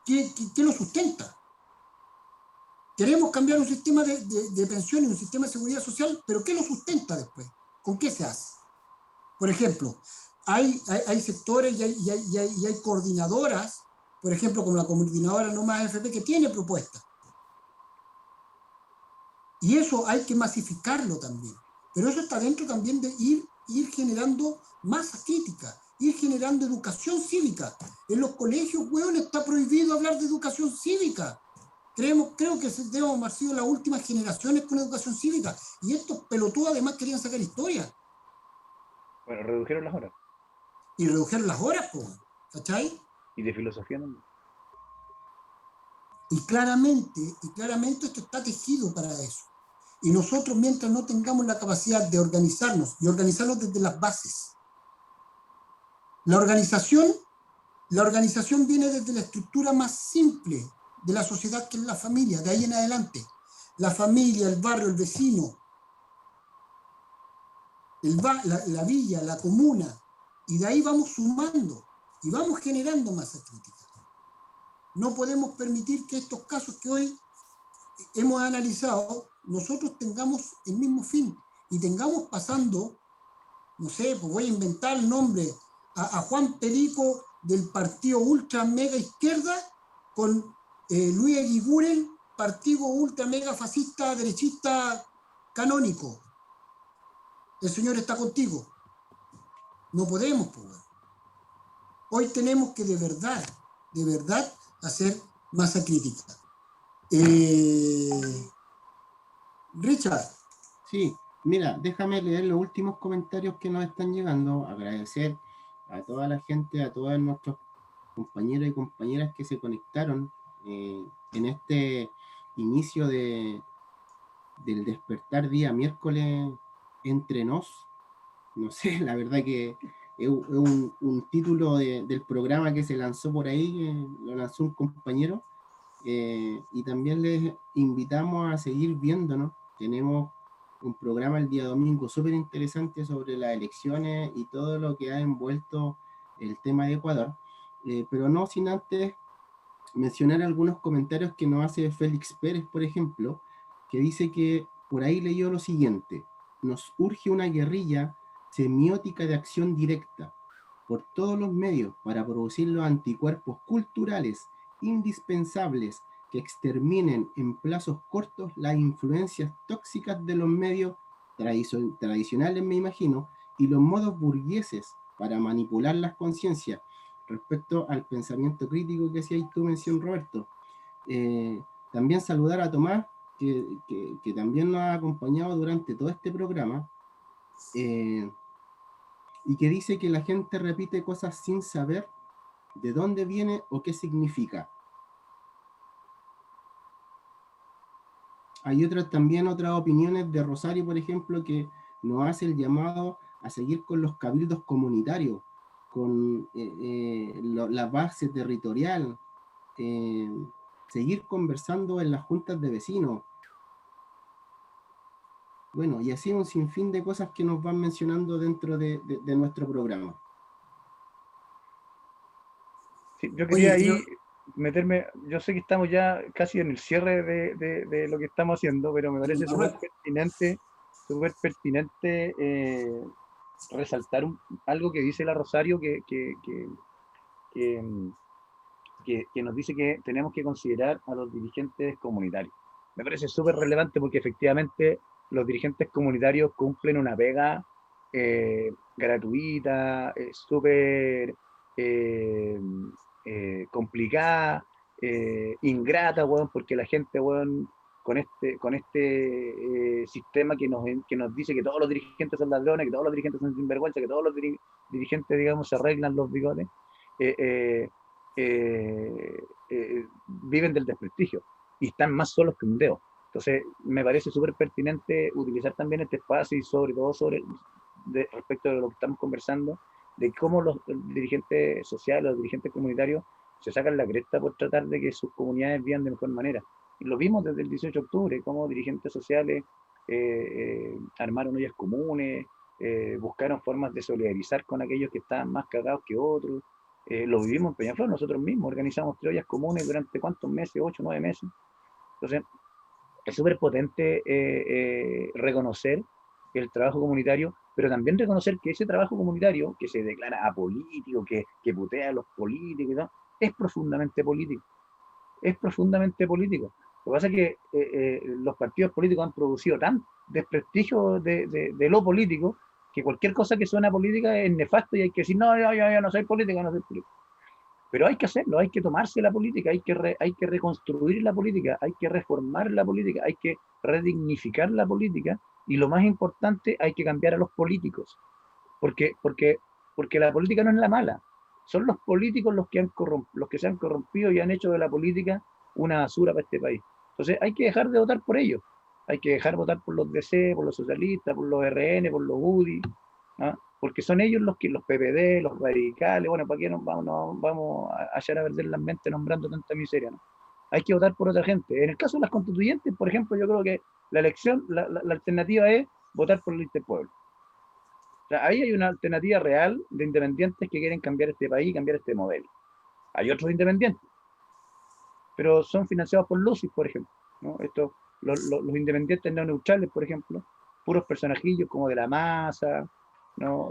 qué lo sustenta. Queremos cambiar un sistema de pensiones, un sistema de seguridad social, pero ¿qué lo sustenta después? ¿Con qué se hace? Por ejemplo, hay sectores y hay coordinadoras, por ejemplo, como la coordinadora No Más AFP, que tiene propuestas. Y eso hay que masificarlo también. Pero eso está dentro también de ir generando masa crítica, ir generando educación cívica. En los colegios, weón, está prohibido hablar de educación cívica. Creo que debemos haber sido las últimas generaciones con educación cívica. Y estos pelotudos además querían sacar historia. Bueno, redujeron las horas. Y redujeron las horas, pues, ¿cachai? Y de filosofía no. Y claramente esto está tejido para eso. Y nosotros, mientras no tengamos la capacidad de organizarnos, y organizarnos desde las bases, la organización viene desde la estructura más simple de la sociedad, que es la familia, de ahí en adelante. La familia, el barrio, el vecino, la villa, la comuna, y de ahí vamos sumando y vamos generando masa crítica. No podemos permitir que estos casos que hoy hemos analizado, nosotros tengamos el mismo fin y tengamos pasando, no sé, pues voy a inventar el nombre, a Juan Perico del partido ultra mega izquierda con Luis Eguiguren, partido ultra mega fascista derechista canónico. El Señor está contigo. No podemos, pues. Hoy tenemos que de verdad hacer masa crítica. Richard. Sí, mira, déjame leer los últimos comentarios que nos están llegando. Agradecer a toda la gente, a todos nuestros compañeros y compañeras que se conectaron en este inicio del despertar día miércoles entre nos. No sé, la verdad que es un título del programa que se lanzó por ahí, lo lanzó un compañero, y también les invitamos a seguir viéndonos. Tenemos un programa el día domingo súper interesante sobre las elecciones y todo lo que ha envuelto el tema de Ecuador, pero no sin antes mencionar algunos comentarios que nos hace Félix Pérez, por ejemplo, que dice que por ahí leyó lo siguiente: nos urge una guerrilla semiótica de acción directa por todos los medios para producir los anticuerpos culturales indispensables que exterminen en plazos cortos las influencias tóxicas de los medios tradicionales, me imagino, y los modos burgueses para manipular las conciencias. Respecto al pensamiento crítico que hacías tú mención, Roberto, también saludar a Tomás, que también nos ha acompañado durante todo este programa, y que dice que la gente repite cosas sin saber de dónde viene o qué significa. Hay otras opiniones de Rosario, por ejemplo, que nos hace el llamado a seguir con los cabildos comunitarios, con la base territorial, seguir conversando en las juntas de vecinos. Bueno, y así un sinfín de cosas que nos van mencionando dentro de nuestro programa. Sí, yo quería Oye, ahí meterme, yo sé que estamos ya casi en el cierre de lo que estamos haciendo, pero me parece súper pertinente resaltar algo que dice la Rosario que, mm, que nos dice que tenemos que considerar a los dirigentes comunitarios. Me parece súper relevante porque efectivamente los dirigentes comunitarios cumplen una pega gratuita, súper eh, complicada, ingrata, weón, porque la gente, weón, con este sistema que nos dice que todos los dirigentes son ladrones, que todos los dirigentes son sinvergüenza, que todos los dirigentes, digamos, se arreglan los bigotes, eh, eh, viven del desprestigio y están más solos que un dedo. Entonces, me parece súper pertinente utilizar también este espacio y sobre todo respecto de lo que estamos conversando, de cómo los dirigentes sociales, los dirigentes comunitarios se sacan la cresta por tratar de que sus comunidades vivan de mejor manera. Y lo vimos desde el 18 de octubre, cómo dirigentes sociales armaron ollas comunes, buscaron formas de solidarizar con aquellos que estaban más cagados que otros. Lo vivimos en Peñaflor, nosotros mismos organizamos 3 ollas comunes durante ¿cuántos meses? 8, 9 meses. Entonces, es súper potente reconocer el trabajo comunitario, pero también reconocer que ese trabajo comunitario, que se declara apolítico, que putea a los políticos y todo, es profundamente político. Es profundamente político. Lo que pasa es que los partidos políticos han producido tan desprestigio de lo político que cualquier cosa que suena política es nefasto y hay que decir, no, yo no soy política, no soy política. Pero hay que hacerlo, hay que tomarse la política, hay que reconstruir la política, hay que reformar la política, hay que redignificar la política y lo más importante, hay que cambiar a los políticos. Porque la política no es la mala, son los políticos los que se han corrompido y han hecho de la política una basura para este país. Entonces hay que dejar de votar por ellos, hay que dejar de votar por los DC, por los socialistas, por los RN, por los UDI, ¿ah? Porque son ellos los PPD, los radicales, bueno, ¿para qué nos vamos a echar a perder las mentes nombrando tanta miseria? ¿No? Hay que votar por otra gente. En el caso de las constituyentes, por ejemplo, yo creo que la elección, la alternativa es votar por la lista del pueblo. O sea, ahí hay una alternativa real de independientes que quieren cambiar este país, cambiar este modelo. Hay otros independientes, pero son financiados por Lucis, por ejemplo, ¿no? Los independientes no neutrales, por ejemplo, puros personajillos como de la masa, ¿no?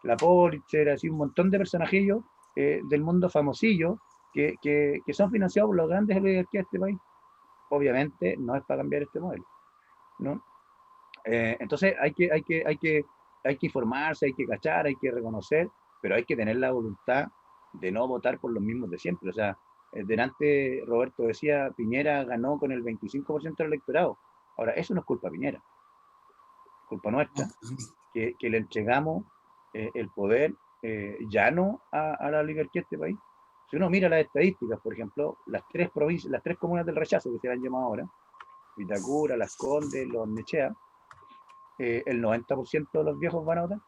La Pulitzer, así un montón de personajillos del mundo famosillo que son financiados por las grandes oligarquías de este país. Obviamente no es para cambiar este modelo, ¿no? Entonces hay que informarse, hay que cachar, hay que reconocer, pero hay que tener la voluntad de no votar por los mismos de siempre. O sea, delante Roberto decía, Piñera ganó con el 25% del electorado. Ahora, eso no es culpa de Piñera, es culpa nuestra, que le entregamos el poder llano a la oligarquía de este país. Si uno mira las estadísticas, por ejemplo, las 3 provincias, las 3 comunas del rechazo que se han llamado ahora, Vitacura, Las Condes, Los Nechea, el 90% de los viejos van a votar.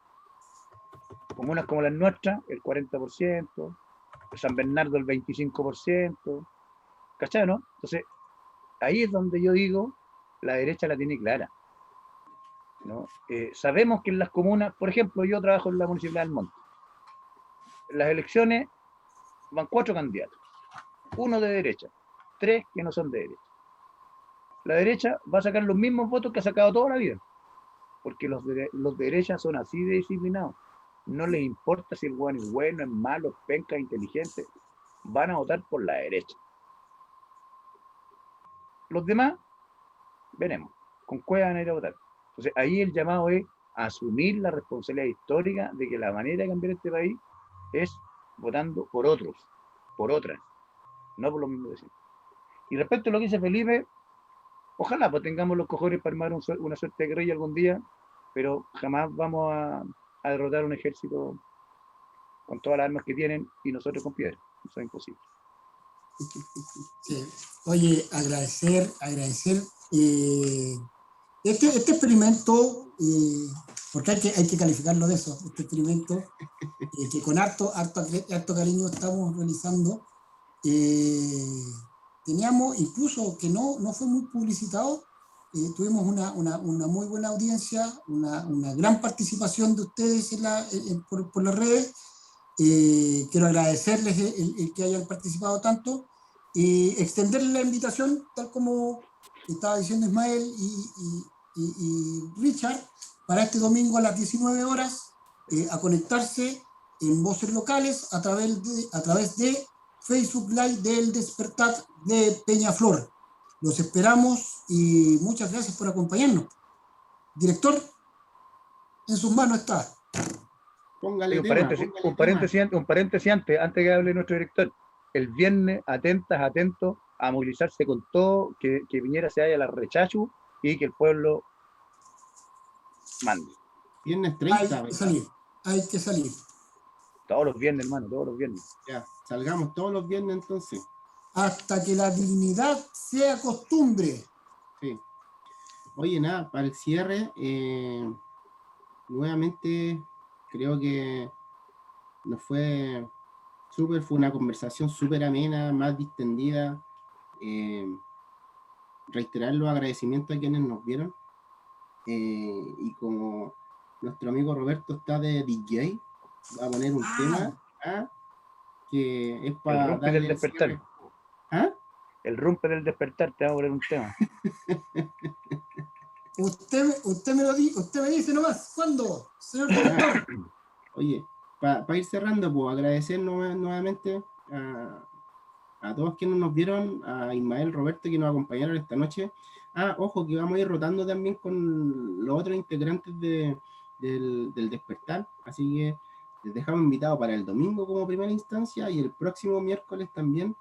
Comunas como las nuestras, el 40%, San Bernardo el 25%, ¿cachai, no? Entonces, ahí es donde yo digo, la derecha la tiene clara, ¿no? Sabemos que en las comunas, por ejemplo, yo trabajo en la Municipalidad del Monte, en las elecciones van 4 candidatos, 1 de derecha, 3 que no son de derecha. La derecha va a sacar los mismos votos que ha sacado toda la vida, porque los de derecha son así de disciplinados. No les importa si el bueno es bueno, es malo, es penca, es inteligente. Van a votar por la derecha. Los demás, veremos. Con cuál van a ir a votar. Entonces, ahí el llamado es a asumir la responsabilidad histórica de que la manera de cambiar este país es votando por otros, por otras, no por los mismos de siempre. Y respecto a lo que dice Felipe, ojalá pues tengamos los cojones para armar una suerte de guerrilla algún día pero jamás vamos a derrotar un ejército con todas las armas que tienen y nosotros con piedra. Eso es imposible. Sí. Oye, agradecer este experimento, porque hay que calificarlo de eso, este experimento que con harto cariño estamos realizando. Teníamos, incluso que no fue muy publicitado, tuvimos una muy buena audiencia, una gran participación de ustedes por las redes. Quiero agradecerles el que hayan participado tanto y extenderles la invitación, tal como estaba diciendo Ismael y Richard, para este domingo a las 19 horas, a conectarse en Voces Locales a través de Facebook Live del Despertar de Peñaflor. Los esperamos y muchas gracias por acompañarnos. Director, en sus manos está. Póngale Un tema, paréntesis antes que hable nuestro director. El viernes, atentos a movilizarse con todo, que Piñera se vaya a la rechachu y que el pueblo mande. Viernes 30, Hay que salir. Todos los viernes, hermano, todos los viernes. Ya, salgamos todos los viernes entonces. Hasta que la dignidad sea costumbre. Sí. Oye, nada, para el cierre, nuevamente creo que fue una conversación súper amena, más distendida. Reiterar los agradecimientos a quienes nos vieron. Y como nuestro amigo Roberto está de DJ, va a poner un tema que es para el rumpe del despertar. ¿Ah? El rumpe del despertar, te va a poner un tema. Usted me dice nomás, ¿cuándo, señor director? Oye, para ir cerrando, pues agradecer nuevamente a todos quienes nos vieron, a Ismael, Roberto, que nos acompañaron esta noche. Ojo, que vamos a ir rotando también con los otros integrantes del Despertar, así que les dejamos invitados para el domingo como primera instancia y el próximo miércoles también,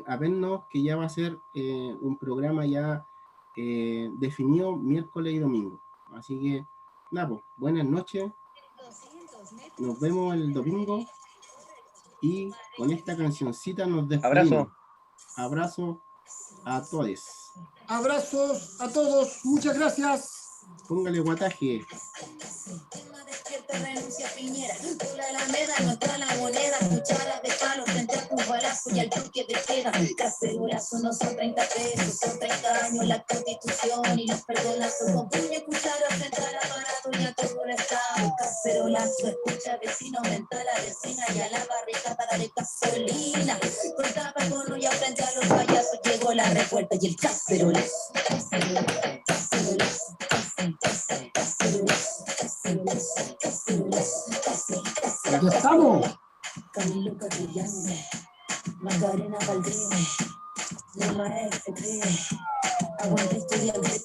a vernos, que ya va a ser un programa ya definido miércoles y domingo. Así que, nada, pues, buenas noches, nos vemos el domingo y con esta cancioncita nos despedimos. Abrazo a todos. Abrazos a todos, muchas gracias. Póngale guataje. Renuncia Piñera, por la Alameda no está la moneda, cuchara de palo frente a tu balazo y al toque de queda. Cacerolazo no son 30 pesos, son 30 años la Constitución y los perdonazos con puño y cuchara frente al aparato y a todo el Estado. Cacerolazo, escucha vecino, aumenta la vecina y a la barricada de gasolina. Con tapa con olla frente a los payasos llegó la revuelta y el cacerolazo. Aquí estamos. Camilo Catrillanme, Macarena Valdés, la maestra cree, aguante estudiante.